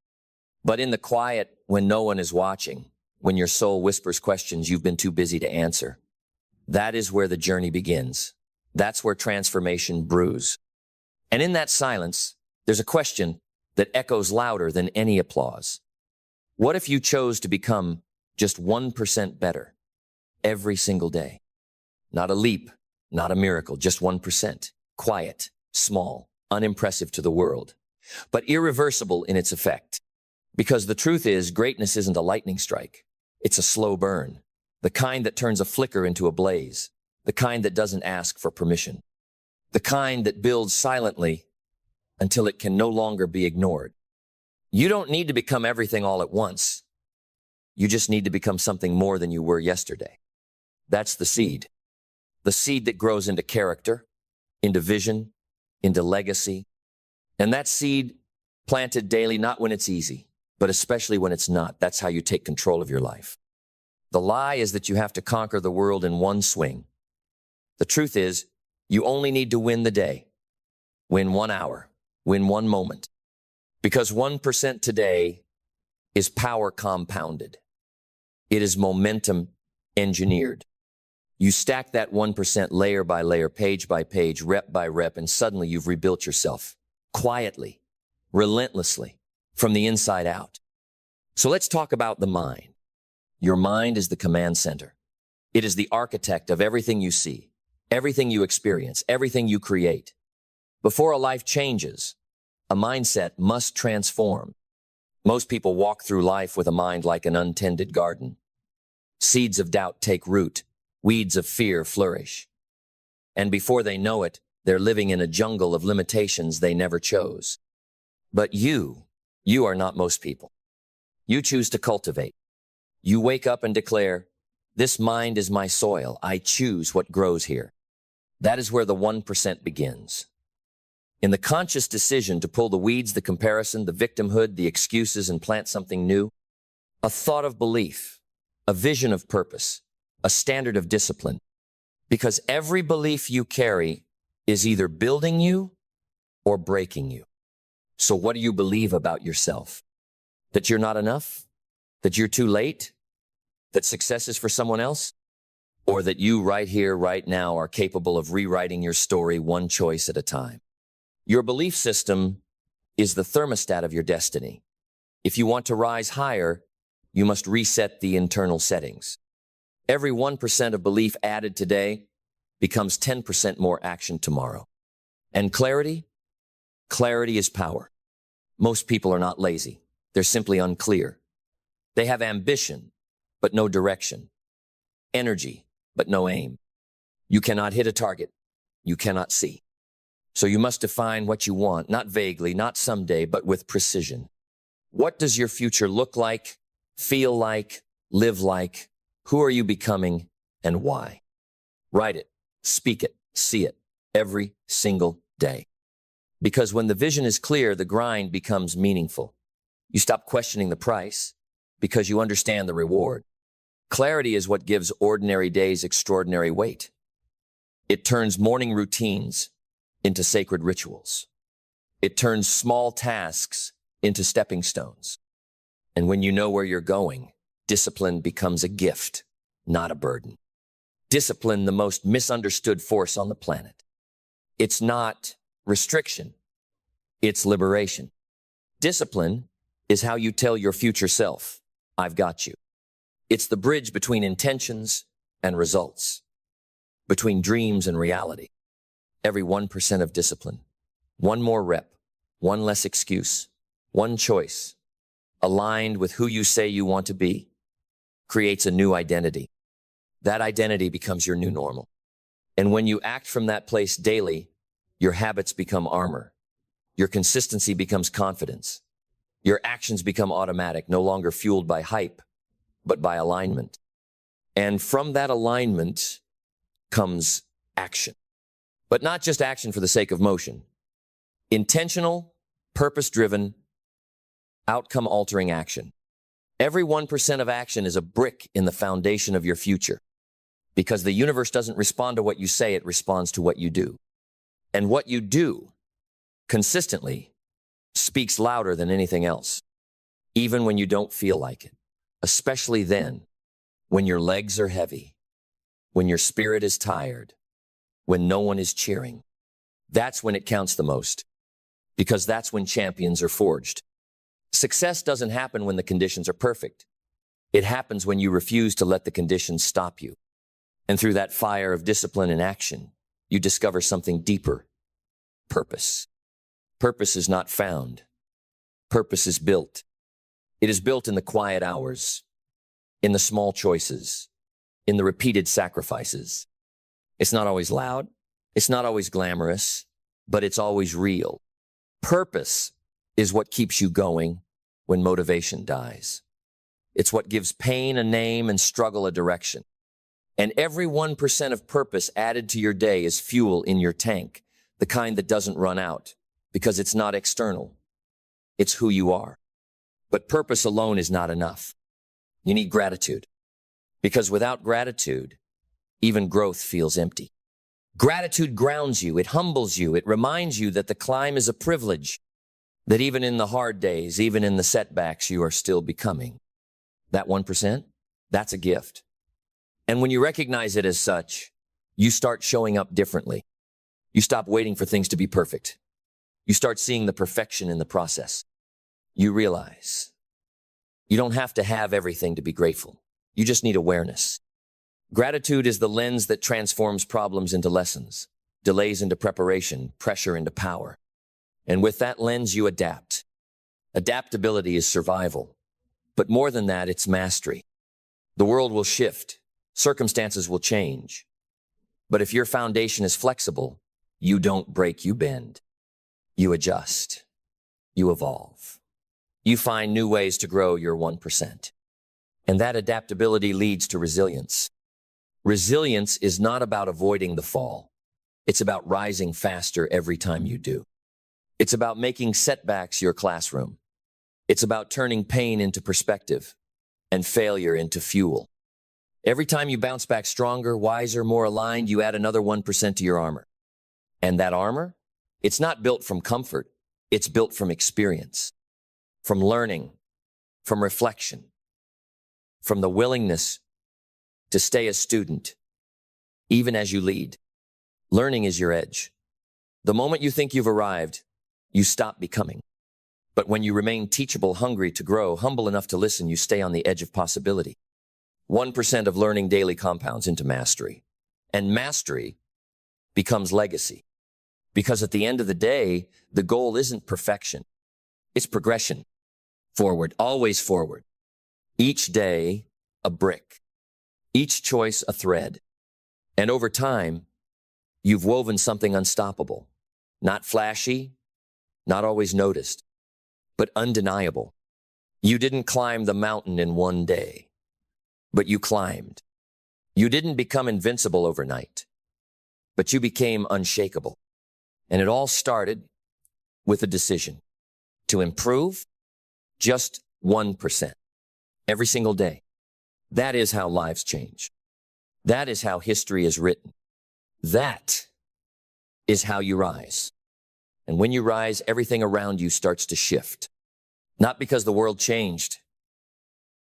Speaker 1: but in the quiet when no one is watching, when your soul whispers questions you've been too busy to answer. That is where the journey begins. That's where transformation brews. And in that silence, there's a question that echoes louder than any applause. What if you chose to become just 1% better every single day? Not a leap, not a miracle, just 1%. Quiet, small, unimpressive to the world, but irreversible in its effect. Because the truth is, greatness isn't a lightning strike. It's a slow burn, the kind that turns a flicker into a blaze, the kind that doesn't ask for permission. The kind that builds silently until it can no longer be ignored. You don't need to become everything all at once. You just need to become something more than you were yesterday. That's the seed that grows into character, into vision, into legacy. And that seed planted daily, not when it's easy, but especially when it's not. That's how you take control of your life. The lie is that you have to conquer the world in one swing. The truth is, you only need to win the day, win 1 hour, win 1 moment. Because 1% today is power compounded. It is momentum engineered. You stack that 1% layer by layer, page by page, rep by rep, and suddenly you've rebuilt yourself quietly, relentlessly, from the inside out. So let's talk about the mind. Your mind is the command center. It is the architect of everything you see, everything you experience, everything you create. Before a life changes, a mindset must transform. Most people walk through life with a mind like an untended garden. Seeds of doubt take root. Weeds of fear flourish. And before they know it, they're living in a jungle of limitations they never chose. But you are not most people. You choose to cultivate. You wake up and declare, "This mind is my soil. I choose what grows here." That is where the 1% begins. In the conscious decision to pull the weeds, the comparison, the victimhood, the excuses, and plant something new, a thought of belief, a vision of purpose, a standard of discipline. Because every belief you carry is either building you or breaking you. So what do you believe about yourself? That you're not enough? That you're too late? That success is for someone else? Or that you right here, right now, are capable of rewriting your story one choice at a time? Your belief system is the thermostat of your destiny. If you want to rise higher, you must reset the internal settings. Every 1% of belief added today becomes 10% more action tomorrow. And clarity? Clarity is power. Most people are not lazy. They're simply unclear. They have ambition, but no direction. Energy, but no aim. You cannot hit a target. You cannot see. So you must define what you want, not vaguely, not someday, but with precision. What does your future look like, feel like, live like? Who are you becoming, and why? Write it, speak it, see it, every single day. Because when the vision is clear, the grind becomes meaningful. You stop questioning the price because you understand the reward. Clarity is what gives ordinary days extraordinary weight. It turns morning routines into sacred rituals. It turns small tasks into stepping stones. And when you know where you're going, discipline becomes a gift, not a burden. Discipline, the most misunderstood force on the planet. It's not restriction, it's liberation. Discipline is how you tell your future self, "I've got you." It's the bridge between intentions and results, between dreams and reality. Every 1% of discipline, one more rep, one less excuse, one choice, aligned with who you say you want to be, creates a new identity. That identity becomes your new normal. And when you act from that place daily, your habits become armor. Your consistency becomes confidence. Your actions become automatic, no longer fueled by hype, but by alignment. And from that alignment comes action. But not just action for the sake of motion. Intentional, purpose-driven, outcome-altering action. Every 1% of action is a brick in the foundation of your future. Because the universe doesn't respond to what you say, it responds to what you do. And what you do consistently speaks louder than anything else, even when you don't feel like it, especially then, when your legs are heavy, when your spirit is tired, when no one is cheering. That's when it counts the most, because that's when champions are forged. Success doesn't happen when the conditions are perfect. It happens when you refuse to let the conditions stop you. And through that fire of discipline and action, you discover something deeper: purpose. Purpose is not found. Purpose is built. It is built in the quiet hours, in the small choices, in the repeated sacrifices. It's not always loud. It's not always glamorous, but it's always real. Purpose is what keeps you going when motivation dies. It's what gives pain a name and struggle a direction. And every 1% of purpose added to your day is fuel in your tank, the kind that doesn't run out, because it's not external. It's who you are. But purpose alone is not enough. You need gratitude. Because without gratitude, even growth feels empty. Gratitude grounds you, it humbles you, it reminds you that the climb is a privilege, that even in the hard days, even in the setbacks, you are still becoming. That 1%, that's a gift. And when you recognize it as such, you start showing up differently. You stop waiting for things to be perfect. You start seeing the perfection in the process. You realize you don't have to have everything to be grateful. You just need awareness. Gratitude is the lens that transforms problems into lessons, delays into preparation, pressure into power. And with that lens, you adapt. Adaptability is survival. But more than that, it's mastery. The world will shift. Circumstances will change. But if your foundation is flexible, you don't break, you bend. You adjust. You evolve. You find new ways to grow your 1%. And that adaptability leads to resilience. Resilience is not about avoiding the fall. It's about rising faster every time you do. It's about making setbacks your classroom. It's about turning pain into perspective and failure into fuel. Every time you bounce back stronger, wiser, more aligned, you add another 1% to your armor. And that armor, it's not built from comfort. It's built from experience, from learning, from reflection, from the willingness to stay a student, even as you lead. Learning is your edge. The moment you think you've arrived, you stop becoming. But when you remain teachable, hungry to grow, humble enough to listen, you stay on the edge of possibility. 1% of learning daily compounds into mastery. And mastery becomes legacy. Because at the end of the day, the goal isn't perfection. It's progression. Forward, always forward. Each day, a brick. Each choice, a thread. And over time, you've woven something unstoppable. Not flashy, not always noticed, but undeniable. You didn't climb the mountain in one day, but you climbed. You didn't become invincible overnight, but you became unshakable. And it all started with a decision to improve just 1% every single day. That is how lives change. That is how history is written. That is how you rise. And when you rise, everything around you starts to shift. Not because the world changed,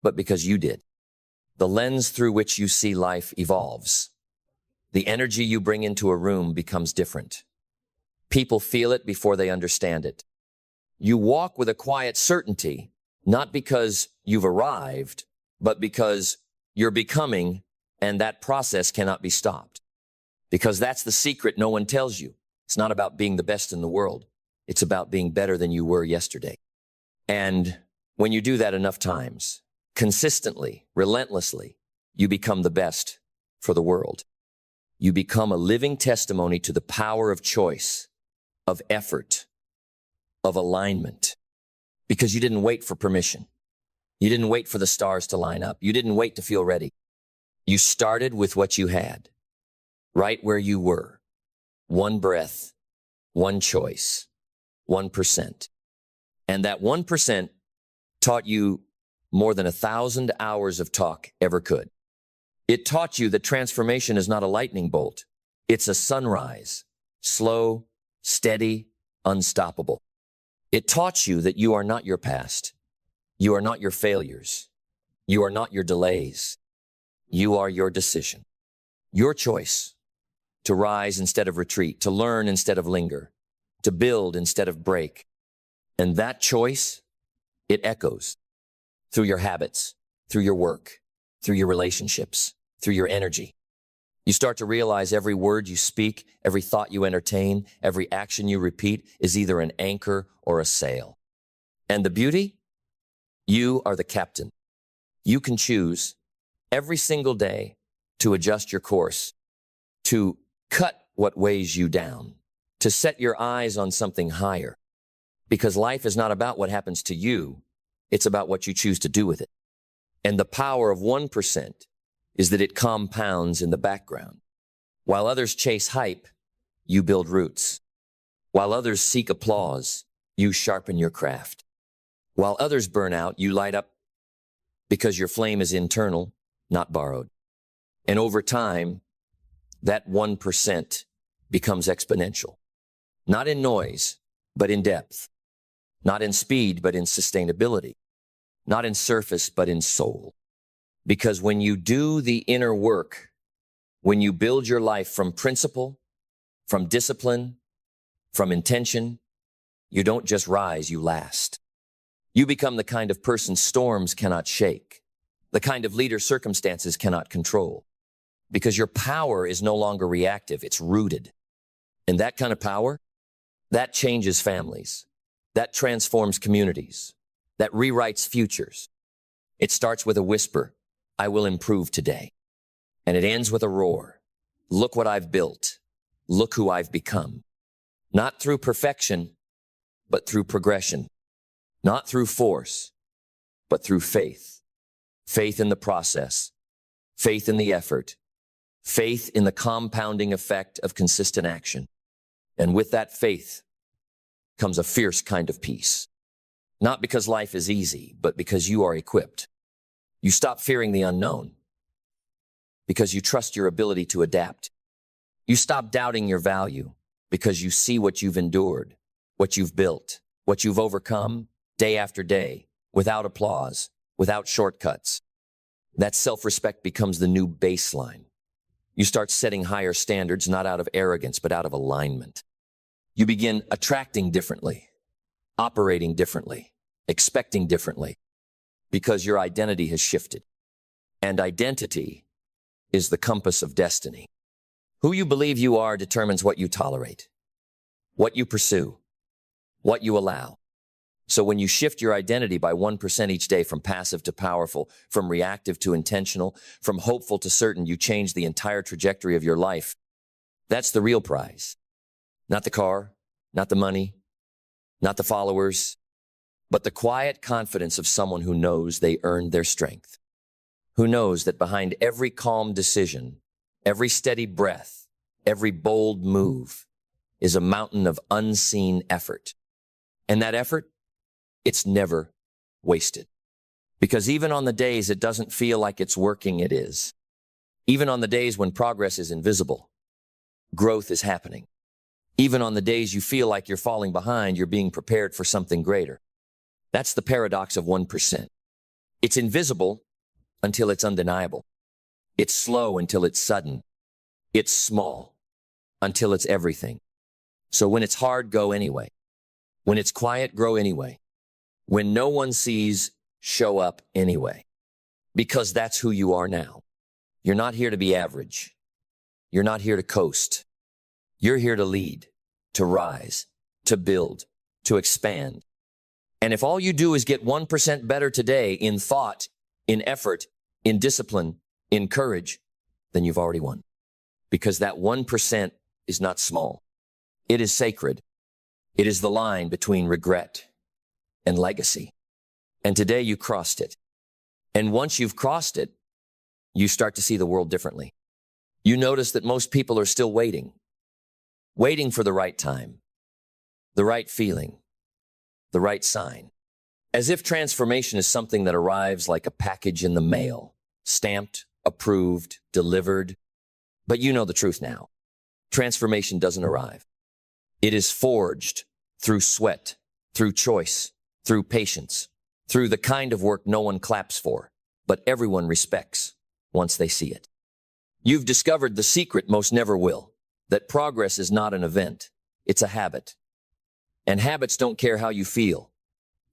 Speaker 1: but because you did. The lens through which you see life evolves. The energy you bring into a room becomes different. People feel it before they understand it. You walk with a quiet certainty, not because you've arrived, but because you're becoming, and that process cannot be stopped. Because that's the secret no one tells you. It's not about being the best in the world. It's about being better than you were yesterday. And when you do that enough times, consistently, relentlessly, you become the best for the world. You become a living testimony to the power of choice, of effort, of alignment. Because you didn't wait for permission. You didn't wait for the stars to line up. You didn't wait to feel ready. You started with what you had, right where you were. One breath, one choice, 1%. And that 1% taught you more than 1,000 hours of talk ever could. It taught you that transformation is not a lightning bolt. It's a sunrise, slow, steady, unstoppable. It taught you that you are not your past. You are not your failures. You are not your delays. You are your decision. Your choice. To rise instead of retreat, to learn instead of linger, to build instead of break. And that choice, it echoes through your habits, through your work, through your relationships, through your energy. You start to realize every word you speak, every thought you entertain, every action you repeat is either an anchor or a sail. And the beauty? You are the captain. You can choose every single day to adjust your course, to cut what weighs you down, to set your eyes on something higher. Because life is not about what happens to you. It's about what you choose to do with it. And the power of 1% is that it compounds in the background. While others chase hype, you build roots. While others seek applause, you sharpen your craft. While others burn out, you light up because your flame is internal, not borrowed. And over time, that 1% becomes exponential. Not in noise, but in depth. Not in speed, but in sustainability. Not in surface, but in soul. Because when you do the inner work, when you build your life from principle, from discipline, from intention, you don't just rise, you last. You become the kind of person storms cannot shake, the kind of leader circumstances cannot control. Because your power is no longer reactive, it's rooted. And that kind of power, that changes families, that transforms communities, that rewrites futures. It starts with a whisper, I will improve today. And it ends with a roar, Look what I've built. Look who I've become. Not through perfection, but through progression. Not through force, but through faith. Faith in the process. Faith in the effort. Faith in the compounding effect of consistent action. And with that faith comes a fierce kind of peace. Not because life is easy, but because you are equipped. You stop fearing the unknown because you trust your ability to adapt. You stop doubting your value because you see what you've endured, what you've built, what you've overcome day after day, without applause, without shortcuts. That self-respect becomes the new baseline. You start setting higher standards, not out of arrogance, but out of alignment. You begin attracting differently, operating differently, expecting differently, because your identity has shifted. And identity is the compass of destiny. Who you believe you are determines what you tolerate, what you pursue, what you allow. So when you shift your identity by 1% each day, from passive to powerful, from reactive to intentional, from hopeful to certain, you change the entire trajectory of your life. That's the real prize. Not the car, not the money, not the followers, but the quiet confidence of someone who knows they earned their strength, who knows that behind every calm decision, every steady breath, every bold move is a mountain of unseen effort. And that effort, it's never wasted. Because even on the days it doesn't feel like it's working, it is. Even on the days when progress is invisible, growth is happening. Even on the days you feel like you're falling behind, you're being prepared for something greater. That's the paradox of 1%. It's invisible until it's undeniable. It's slow until it's sudden. It's small until it's everything. So when it's hard, go anyway. When it's quiet, grow anyway. When no one sees, show up anyway. Because that's who you are now. You're not here to be average. You're not here to coast. You're here to lead, to rise, to build, to expand. And if all you do is get 1% better today in thought, in effort, in discipline, in courage, then you've already won. Because that 1% is not small. It is sacred. It is the line between regret and legacy. And today you crossed it. And once you've crossed it, you start to see the world differently. You notice that most people are still waiting for the right time, the right feeling, the right sign. As if transformation is something that arrives like a package in the mail, stamped, approved, delivered. But you know the truth now. Transformation doesn't arrive. It is forged through sweat, through choice, through patience, through the kind of work no one claps for, but everyone respects once they see it. You've discovered the secret most never will, that progress is not an event, it's a habit. And habits don't care how you feel,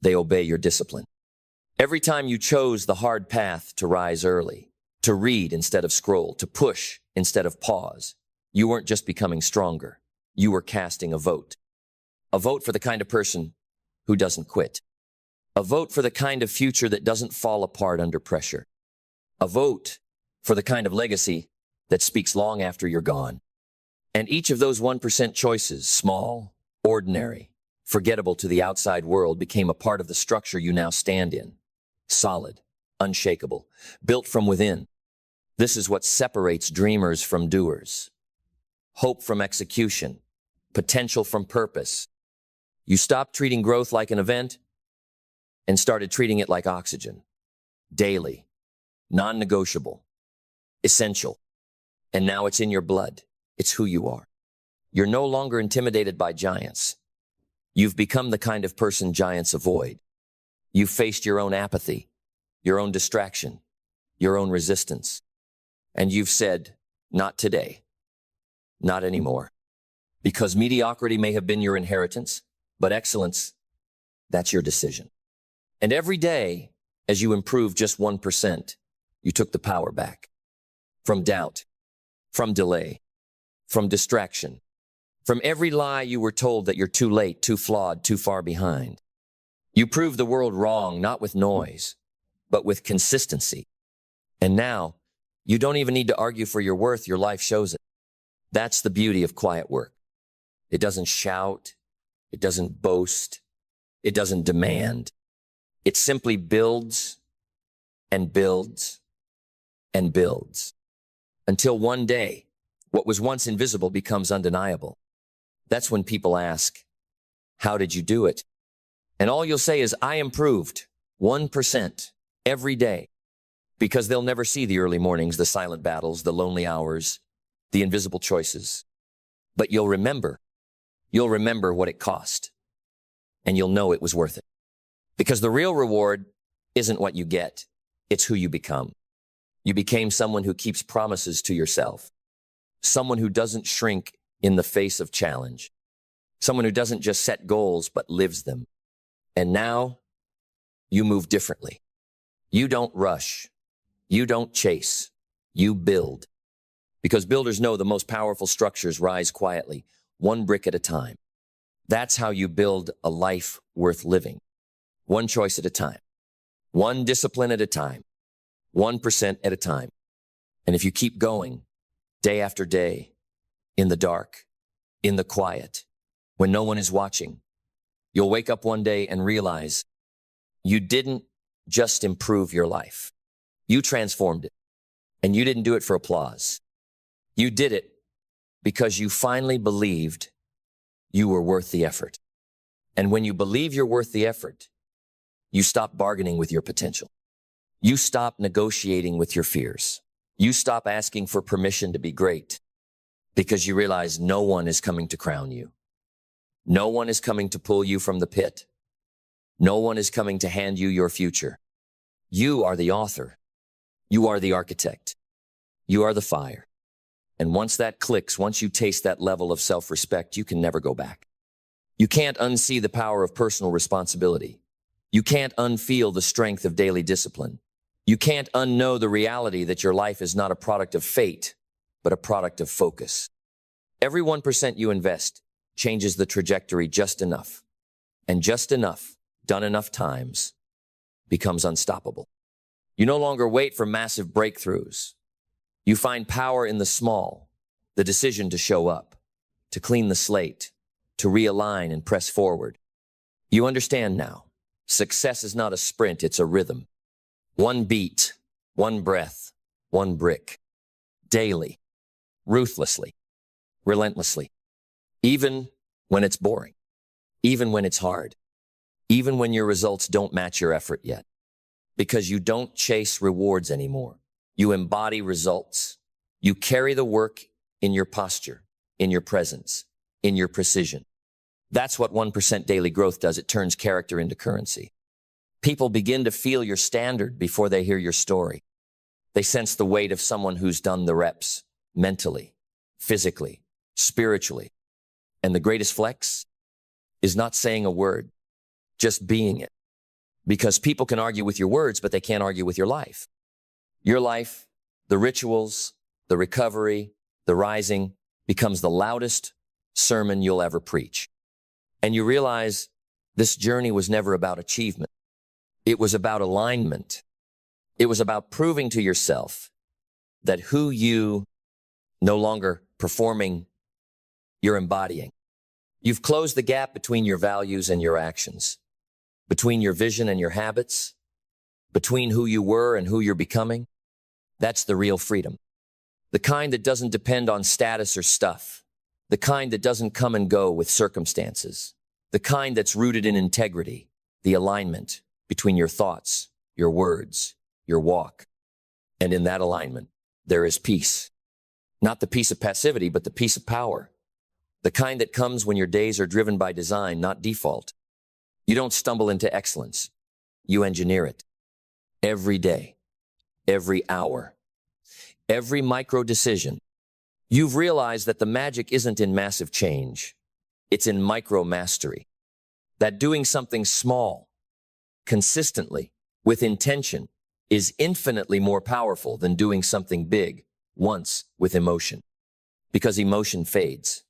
Speaker 1: they obey your discipline. Every time you chose the hard path to rise early, to read instead of scroll, to push instead of pause, you weren't just becoming stronger, you were casting a vote. A vote for the kind of person who doesn't quit. A vote for the kind of future that doesn't fall apart under pressure. A vote for the kind of legacy that speaks long after you're gone. And each of those 1% choices, small, ordinary, forgettable to the outside world, became a part of the structure you now stand in. Solid, unshakable, built from within. This is what separates dreamers from doers. Hope from execution, potential from purpose. You stopped treating growth like an event and started treating it like oxygen. Daily, non-negotiable, essential. And now it's in your blood. It's who you are. You're no longer intimidated by giants. You've become the kind of person giants avoid. You've faced your own apathy, your own distraction, your own resistance. And you've said, not today, not anymore. Because mediocrity may have been your inheritance, but excellence, that's your decision. And every day, as you improve just 1%, you took the power back. From doubt, from delay, from distraction, from every lie you were told that you're too late, too flawed, too far behind. You proved the world wrong, not with noise, but with consistency. And now, you don't even need to argue for your worth, your life shows it. That's the beauty of quiet work. It doesn't shout. It doesn't boast. It doesn't demand. It simply builds and builds and builds until one day, what was once invisible becomes undeniable. That's when people ask, how did you do it? And all you'll say is, I improved 1% every day, because they'll never see the early mornings, the silent battles, the lonely hours, the invisible choices. But you'll remember what it cost, and you'll know it was worth it. Because the real reward isn't what you get, it's who you become. You became someone who keeps promises to yourself, someone who doesn't shrink in the face of challenge, someone who doesn't just set goals, but lives them. And now you move differently. You don't rush. You don't chase. You build. Because builders know the most powerful structures rise quietly, one brick at a time. That's how you build a life worth living. One choice at a time. One discipline at a time. 1% at a time. And if you keep going, day after day, in the dark, in the quiet, when no one is watching, you'll wake up one day and realize you didn't just improve your life. You transformed it. And you didn't do it for applause. You did it because you finally believed you were worth the effort. And when you believe you're worth the effort, you stop bargaining with your potential. You stop negotiating with your fears. You stop asking for permission to be great, because you realize no one is coming to crown you. No one is coming to pull you from the pit. No one is coming to hand you your future. You are the author. You are the architect. You are the fire. And once that clicks, once you taste that level of self-respect, you can never go back. You can't unsee the power of personal responsibility. You can't unfeel the strength of daily discipline. You can't unknow the reality that your life is not a product of fate, but a product of focus. Every 1% you invest changes the trajectory just enough. And just enough, done enough times, becomes unstoppable. You no longer wait for massive breakthroughs. You find power in the small, the decision to show up, to clean the slate, to realign and press forward. You understand now, success is not a sprint, it's a rhythm. One beat, one breath, one brick. Daily, ruthlessly, relentlessly. Even when it's boring. Even when it's hard. Even when your results don't match your effort yet. Because you don't chase rewards anymore. You embody results. You carry the work in your posture, in your presence, in your precision. That's what 1% daily growth does. It turns character into currency. People begin to feel your standard before they hear your story. They sense the weight of someone who's done the reps, mentally, physically, spiritually. And the greatest flex is not saying a word, just being it. Because people can argue with your words, but they can't argue with your life. Your life, the rituals, the recovery, the rising, becomes the loudest sermon you'll ever preach. And you realize this journey was never about achievement. It was about alignment. It was about proving to yourself that who you no longer performing, you're embodying. You've closed the gap between your values and your actions, between your vision and your habits, between who you were and who you're becoming. That's the real freedom. The kind that doesn't depend on status or stuff. The kind that doesn't come and go with circumstances. The kind that's rooted in integrity, the alignment between your thoughts, your words, your walk. And in that alignment, there is peace. Not the peace of passivity, but the peace of power. The kind that comes when your days are driven by design, not default. You don't stumble into excellence. You engineer it. Every day, every hour, every micro decision. You've realized that the magic isn't in massive change. It's in micro mastery. That doing something small, consistently, with intention, is infinitely more powerful than doing something big once with emotion. Because emotion fades,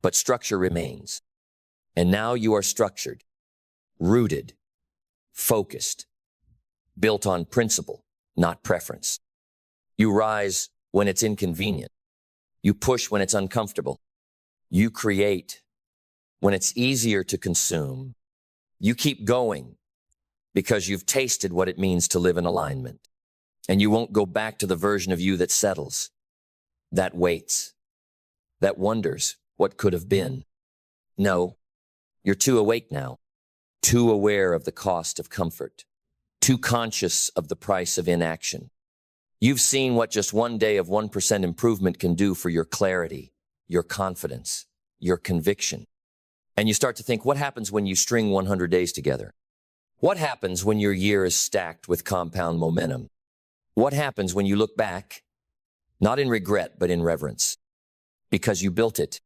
Speaker 1: but structure remains. And now you are structured, rooted, focused, built on principle, not preference. You rise when it's inconvenient. You push when it's uncomfortable. You create when it's easier to consume. You keep going because you've tasted what it means to live in alignment. And you won't go back to the version of you that settles, that waits, that wonders what could have been. No, you're too awake now, too aware of the cost of comfort, too conscious of the price of inaction. You've seen what just one day of 1% improvement can do for your clarity, your confidence, your conviction. And you start to think, what happens when you string 100 days together? What happens when your year is stacked with compound momentum? What happens when you look back, not in regret, but in reverence? Because you built it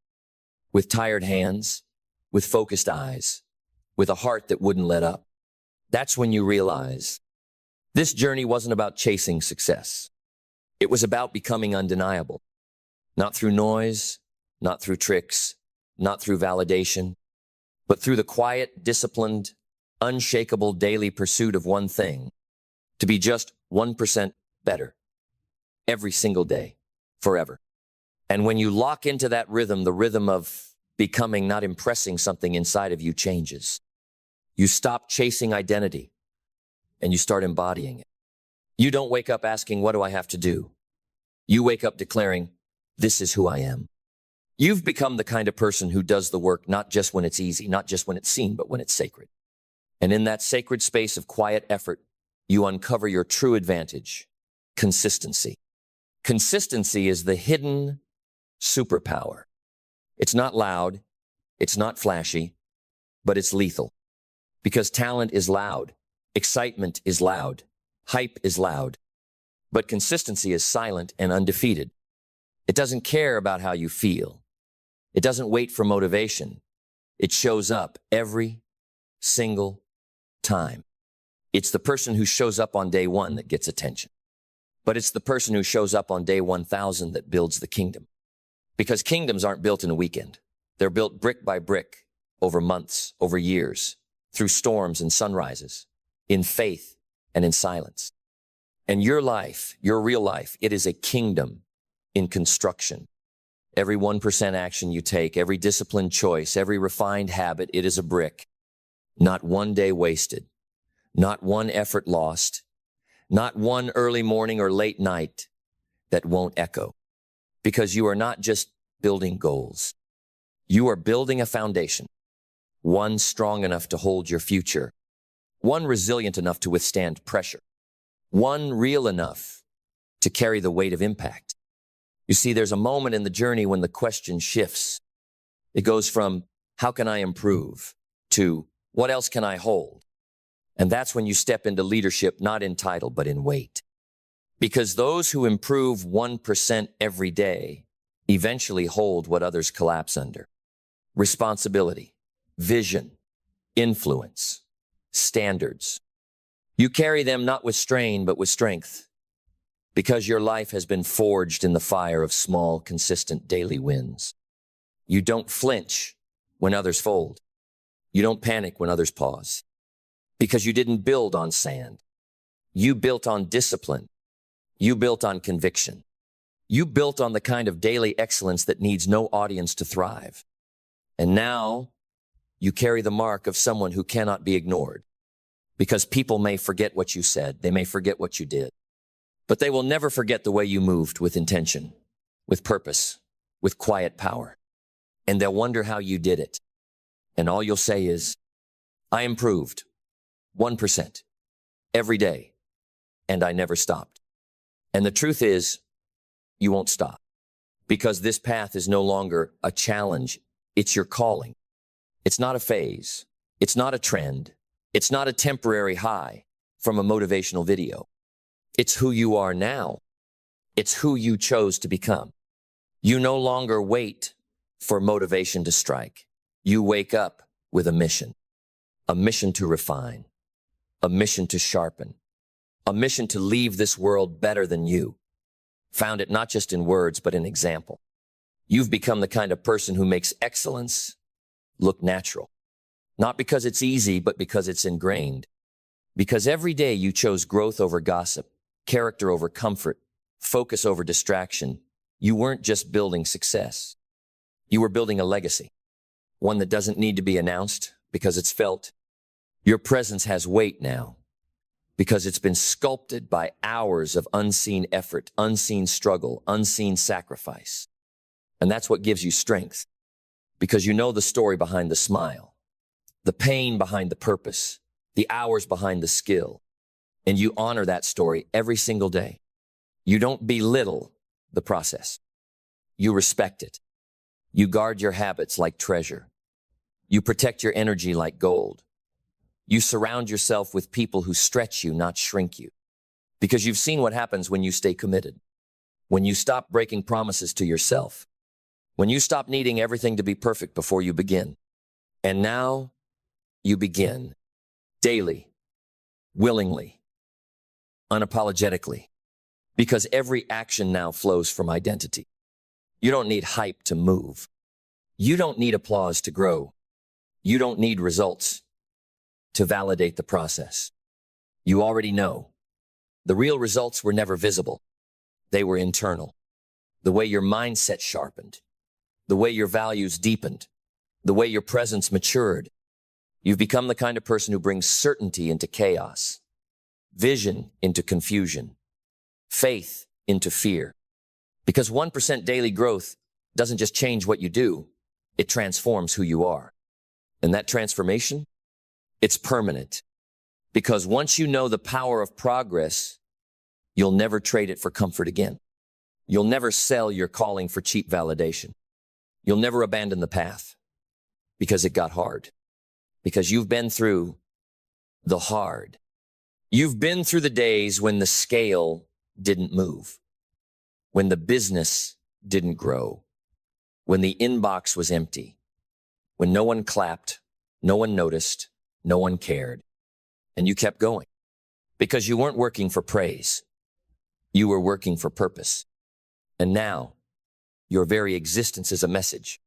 Speaker 1: with tired hands, with focused eyes, with a heart that wouldn't let up. That's when you realize this journey wasn't about chasing success. It was about becoming undeniable, not through noise, not through tricks, not through validation, but through the quiet, disciplined, unshakable daily pursuit of one thing, to be just 1% better every single day, forever. And when you lock into that rhythm, the rhythm of becoming, not impressing, something inside of you changes. You stop chasing identity and you start embodying it. You don't wake up asking, what do I have to do? You wake up declaring, this is who I am. You've become the kind of person who does the work not just when it's easy, not just when it's seen, but when it's sacred. And in that sacred space of quiet effort, you uncover your true advantage, consistency. Consistency is the hidden superpower. It's not loud, it's not flashy, but it's lethal. Because talent is loud, excitement is loud, hype is loud, but consistency is silent and undefeated. It doesn't care about how you feel. It doesn't wait for motivation. It shows up every single time. It's the person who shows up on day one that gets attention. But it's the person who shows up on day 1,000 that builds the kingdom. Because kingdoms aren't built in a weekend. They're built brick by brick, over months, over years, through storms and sunrises, in faith and in silence. And your life, your real life, it is a kingdom in construction. Every 1% action you take, every disciplined choice, every refined habit, it is a brick. Not one day wasted, not one effort lost, not one early morning or late night that won't echo. Because you are not just building goals. You are building a foundation, one strong enough to hold your future, one resilient enough to withstand pressure, one real enough to carry the weight of impact. You see, there's a moment in the journey when the question shifts. It goes from, how can I improve, to what else can I hold? And that's when you step into leadership, not in title, but in weight. Because those who improve 1% every day eventually hold what others collapse under. Responsibility, vision, influence, standards. You carry them not with strain, but with strength. Because your life has been forged in the fire of small, consistent daily wins. You don't flinch when others fold. You don't panic when others pause. Because you didn't build on sand. You built on discipline. You built on conviction. You built on the kind of daily excellence that needs no audience to thrive. And now you carry the mark of someone who cannot be ignored. Because people may forget what you said. They may forget what you did. But they will never forget the way you moved with intention, with purpose, with quiet power. And they'll wonder how you did it. And all you'll say is, I improved 1% every day, and I never stopped. And the truth is, you won't stop. Because this path is no longer a challenge. It's your calling. It's not a phase. It's not a trend. It's not a temporary high from a motivational video. It's who you are now. It's who you chose to become. You no longer wait for motivation to strike. You wake up with a mission to refine, a mission to sharpen, a mission to leave this world better than you. Found it not just in words, but in example. You've become the kind of person who makes excellence look natural. Not because it's easy, but because it's ingrained. Because every day you chose growth over gossip, character over comfort, focus over distraction, You weren't just building success. You were building a legacy, one that doesn't need to be announced because it's felt. Your presence has weight now because it's been sculpted by hours of unseen effort, unseen struggle, unseen sacrifice. And that's what gives you strength, because you know the story behind the smile, the pain behind the purpose, the hours behind the skill. And you honor that story every single day. You don't belittle the process. You respect it. You guard your habits like treasure. You protect your energy like gold. You surround yourself with people who stretch you, not shrink you. Because you've seen what happens when you stay committed. When you stop breaking promises to yourself. When you stop needing everything to be perfect before you begin. And now you begin daily, willingly, unapologetically. Because every action now flows from identity. You don't need hype to move. You don't need applause to grow. You don't need results to validate the process. You already know. The real results were never visible. They were internal. The way your mindset sharpened, the way your values deepened, the way your presence matured. You've become the kind of person who brings certainty into chaos, vision into confusion, faith into fear. Because 1% daily growth doesn't just change what you do, it transforms who you are. And that transformation, it's permanent. Because once you know the power of progress, you'll never trade it for comfort again. You'll never sell your calling for cheap validation. You'll never abandon the path because it got hard. Because you've been through the hard. You've been through the days when the scale didn't move, when the business didn't grow, when the inbox was empty, when no one clapped, no one noticed, no one cared, and you kept going because you weren't working for praise. You were working for purpose. And now your very existence is a message.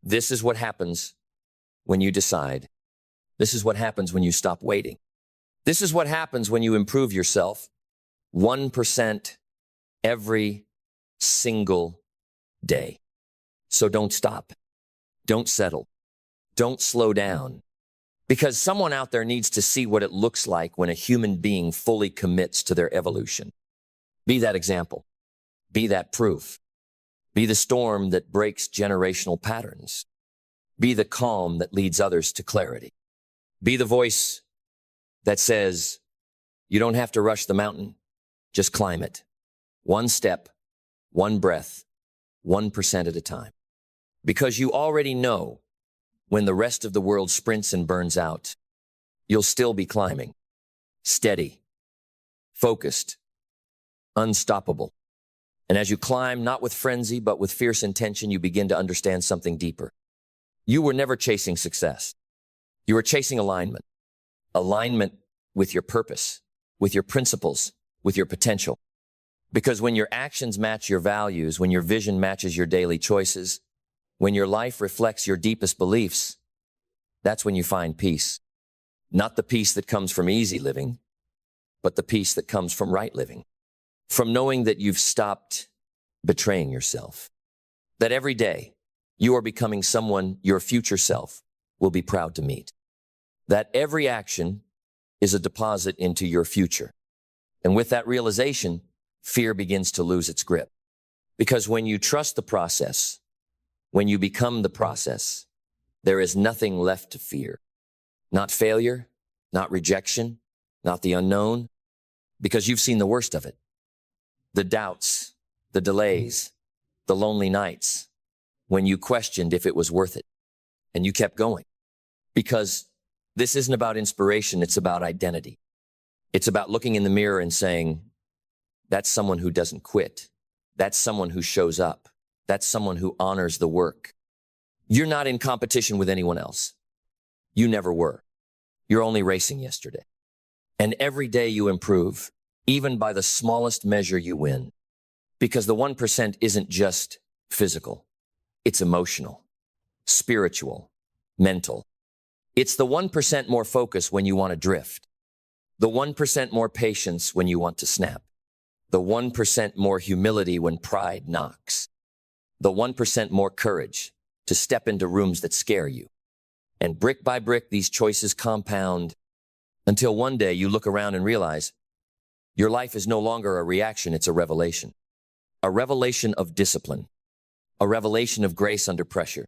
Speaker 1: This is what happens when you decide. This is what happens when you stop waiting. This is what happens when you improve yourself 1% every single day. So don't stop. Don't settle. Don't slow down. Because someone out there needs to see what it looks like when a human being fully commits to their evolution. Be that example. Be that proof. Be the storm that breaks generational patterns. Be the calm that leads others to clarity. Be the voice that says, you don't have to rush the mountain. Just climb it. One step, one breath, 1% at a time. Because you already know when the rest of the world sprints and burns out, you'll still be climbing. Steady, focused, unstoppable. And as you climb, not with frenzy, but with fierce intention, you begin to understand something deeper. You were never chasing success. You were chasing alignment. Alignment with your purpose, with your principles, with your potential. Because when your actions match your values, when your vision matches your daily choices, when your life reflects your deepest beliefs, that's when you find peace. Not the peace that comes from easy living, but the peace that comes from right living. From knowing that you've stopped betraying yourself. That every day you are becoming someone your future self will be proud to meet. That every action is a deposit into your future. And with that realization, fear begins to lose its grip. Because when you trust the process, when you become the process, there is nothing left to fear. Not failure, not rejection, not the unknown, because you've seen the worst of it. The doubts, the delays, the lonely nights, when you questioned if it was worth it, and you kept going. Because this isn't about inspiration, it's about identity. It's about looking in the mirror and saying, that's someone who doesn't quit. That's someone who shows up. That's someone who honors the work. You're not in competition with anyone else. You never were. You're only racing yesterday. And every day you improve, even by the smallest measure you win. Because the 1% isn't just physical. It's emotional, spiritual, mental. It's the 1% more focus when you want to drift. The 1% more patience when you want to snap. The 1% more humility when pride knocks. The 1% more courage to step into rooms that scare you. And brick by brick, these choices compound until one day you look around and realize your life is no longer a reaction, it's a revelation. A revelation of discipline. A revelation of grace under pressure.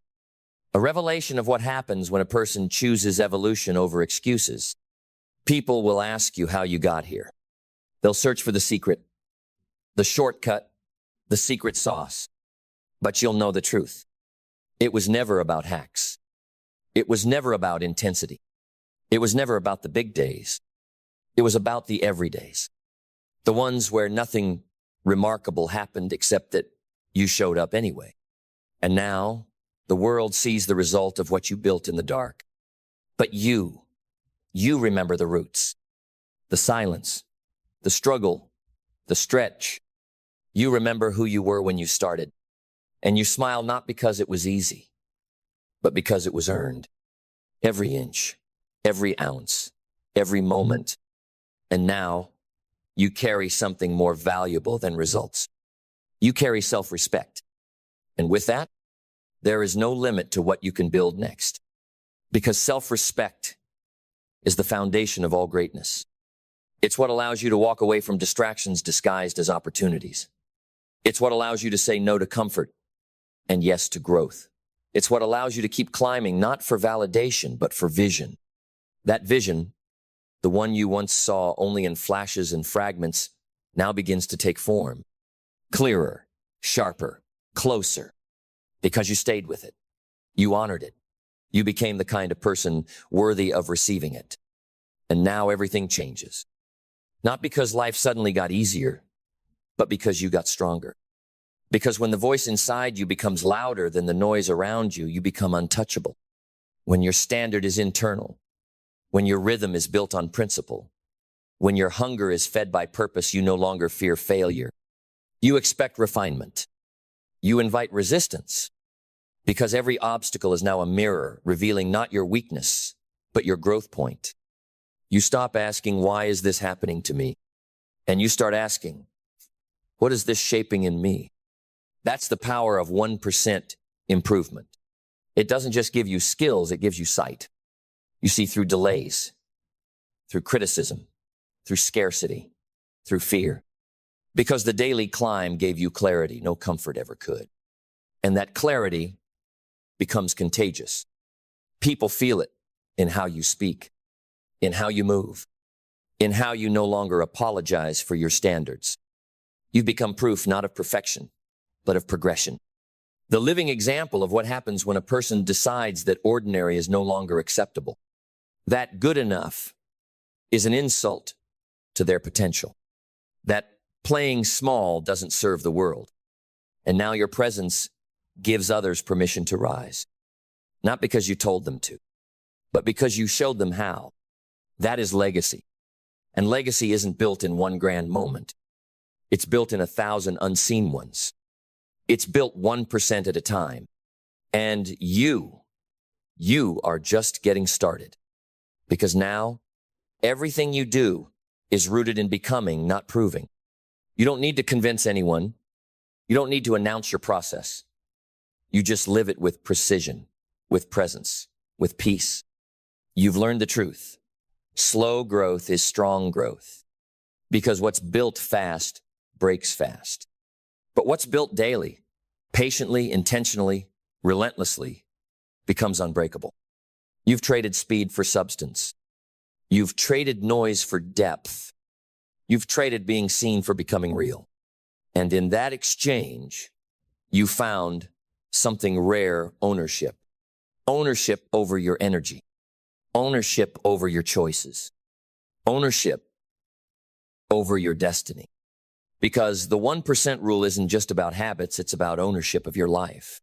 Speaker 1: A revelation of what happens when a person chooses evolution over excuses. People will ask you how you got here. They'll search for the secret, the shortcut, the secret sauce. But you'll know the truth. It was never about hacks. It was never about intensity. It was never about the big days. It was about the everydays. The ones where nothing remarkable happened except that you showed up anyway. And now the world sees the result of what you built in the dark. But you remember the roots, the silence, the struggle, the stretch. You remember who you were when you started. And you smile not because it was easy, but because it was earned. Every inch, every ounce, every moment. And now you carry something more valuable than results. You carry self-respect. And with that, there is no limit to what you can build next. Because self-respect is the foundation of all greatness. It's what allows you to walk away from distractions disguised as opportunities. It's what allows you to say no to comfort and yes to growth. It's what allows you to keep climbing, not for validation, but for vision. That vision, the one you once saw only in flashes and fragments, now begins to take form. Clearer, sharper, closer. Because you stayed with it. You honored it. You became the kind of person worthy of receiving it. And now everything changes. Not because life suddenly got easier, but because you got stronger. Because when the voice inside you becomes louder than the noise around you, you become untouchable. When your standard is internal, when your rhythm is built on principle, when your hunger is fed by purpose, you no longer fear failure. You expect refinement. You invite resistance. Because every obstacle is now a mirror, revealing not your weakness, but your growth point. You stop asking, why is this happening to me? And you start asking, what is this shaping in me? That's the power of 1% improvement. It doesn't just give you skills, it gives you sight. You see through delays, through criticism, through scarcity, through fear. Because the daily climb gave you clarity no comfort ever could. And that clarity becomes contagious. People feel it in how you speak, in how you move, in how you no longer apologize for your standards. You've become proof not of perfection, but of progression. The living example of what happens when a person decides that ordinary is no longer acceptable. That good enough is an insult to their potential. That playing small doesn't serve the world. And now your presence gives others permission to rise. Not because you told them to, but because you showed them how. That is legacy. And legacy isn't built in one grand moment. It's built in 1,000 unseen ones. It's built 1% at a time. And you are just getting started. Because now, everything you do is rooted in becoming, not proving. You don't need to convince anyone. You don't need to announce your process. You just live it with precision, with presence, with peace. You've learned the truth. Slow growth is strong growth. Because what's built fast breaks fast. But what's built daily, patiently, intentionally, relentlessly, becomes unbreakable. You've traded speed for substance. You've traded noise for depth. You've traded being seen for becoming real. And in that exchange, you found something rare: ownership. Ownership over your energy. Ownership over your choices. Ownership over your destiny. Because the 1% rule isn't just about habits, it's about ownership of your life.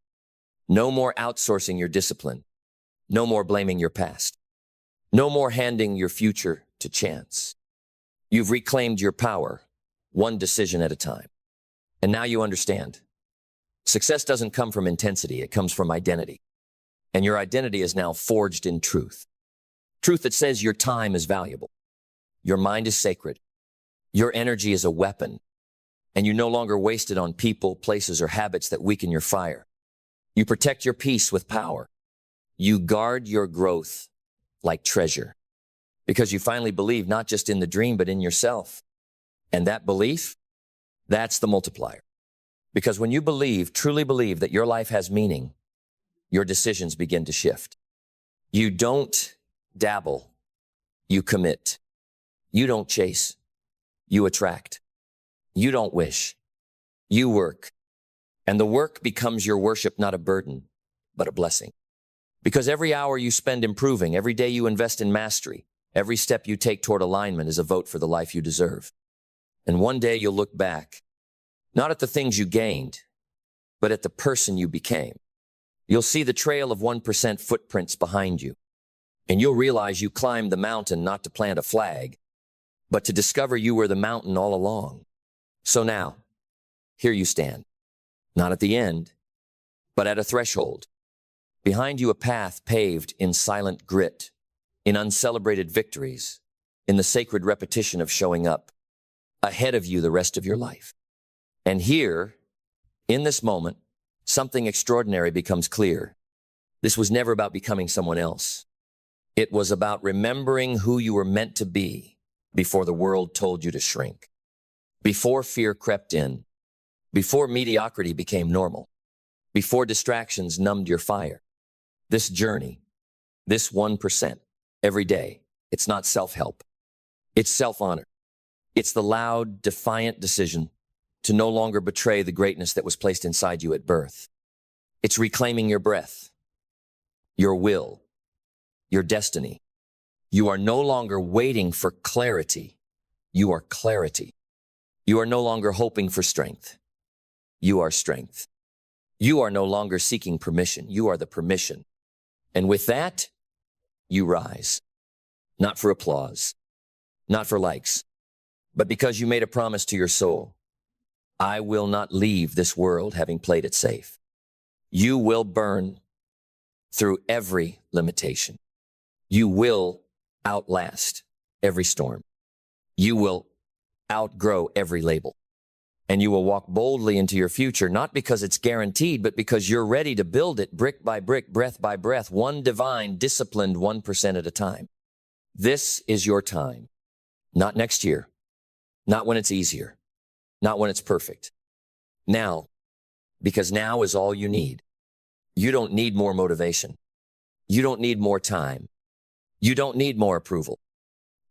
Speaker 1: No more outsourcing your discipline. No more blaming your past. No more handing your future to chance. You've reclaimed your power, one decision at a time. And now you understand. Success doesn't come from intensity, it comes from identity. And your identity is now forged in truth. Truth that says your time is valuable. Your mind is sacred. Your energy is a weapon. and you no longer waste it on people, places, or habits that weaken your fire. You protect your peace with power. You guard your growth like treasure because you finally believe not just in the dream, but in yourself. And that belief, that's the multiplier. Because when you believe, truly believe that your life has meaning, your decisions begin to shift. You don't dabble, you commit. You don't chase, you attract. You don't wish, you work. And the work becomes your worship, not a burden, but a blessing. Because every hour you spend improving, every day you invest in mastery, every step you take toward alignment is a vote for the life you deserve. And one day you'll look back, not at the things you gained, but at the person you became. You'll see the trail of 1% footprints behind you, and you'll realize you climbed the mountain not to plant a flag, but to discover you were the mountain all along. So now, here you stand, not at the end, but at a threshold. Behind you a path paved in silent grit, in uncelebrated victories, in the sacred repetition of showing up. Ahead of you the rest of your life. And here, in this moment, something extraordinary becomes clear. This was never about becoming someone else. It was about remembering who you were meant to be before the world told you to shrink, before fear crept in, before mediocrity became normal, before distractions numbed your fire. This journey, this 1%, every day, it's not self-help. It's self-honor. It's the loud, defiant decision to no longer betray the greatness that was placed inside you at birth. It's reclaiming your breath, your will, your destiny. You are no longer waiting for clarity. You are clarity. You are no longer hoping for strength. You are strength. You are no longer seeking permission. You are the permission. And with that, you rise. Not for applause, not for likes, but because you made a promise to your soul. I will not leave this world having played it safe. You will burn through every limitation. You will outlast every storm. You will outgrow every label. And you will walk boldly into your future, not because it's guaranteed, but because you're ready to build it brick by brick, breath by breath, one divine, disciplined 1% at a time. This is your time. Not next year. Not when it's easier. Not when it's perfect. Now, because now is all you need. You don't need more motivation. You don't need more time. You don't need more approval.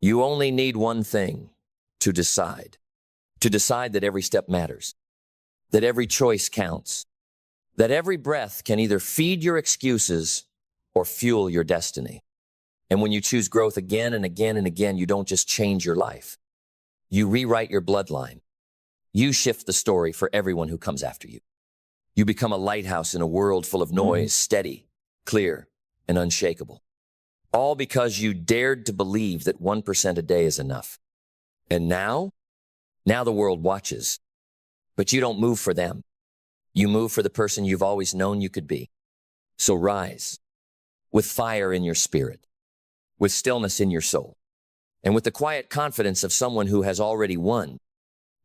Speaker 1: You only need one thing: to decide. To decide that every step matters, that every choice counts, that every breath can either feed your excuses or fuel your destiny. And when you choose growth again and again and again, you don't just change your life. You rewrite your bloodline. You shift the story for everyone who comes after you. You become a lighthouse in a world full of noise, steady, clear, and unshakable. All because you dared to believe that 1% a day is enough. And now the world watches, but you don't move for them. You move for the person you've always known you could be. So rise with fire in your spirit, with stillness in your soul, and with the quiet confidence of someone who has already won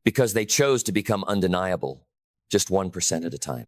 Speaker 1: because they chose to become undeniable, just 1% at a time.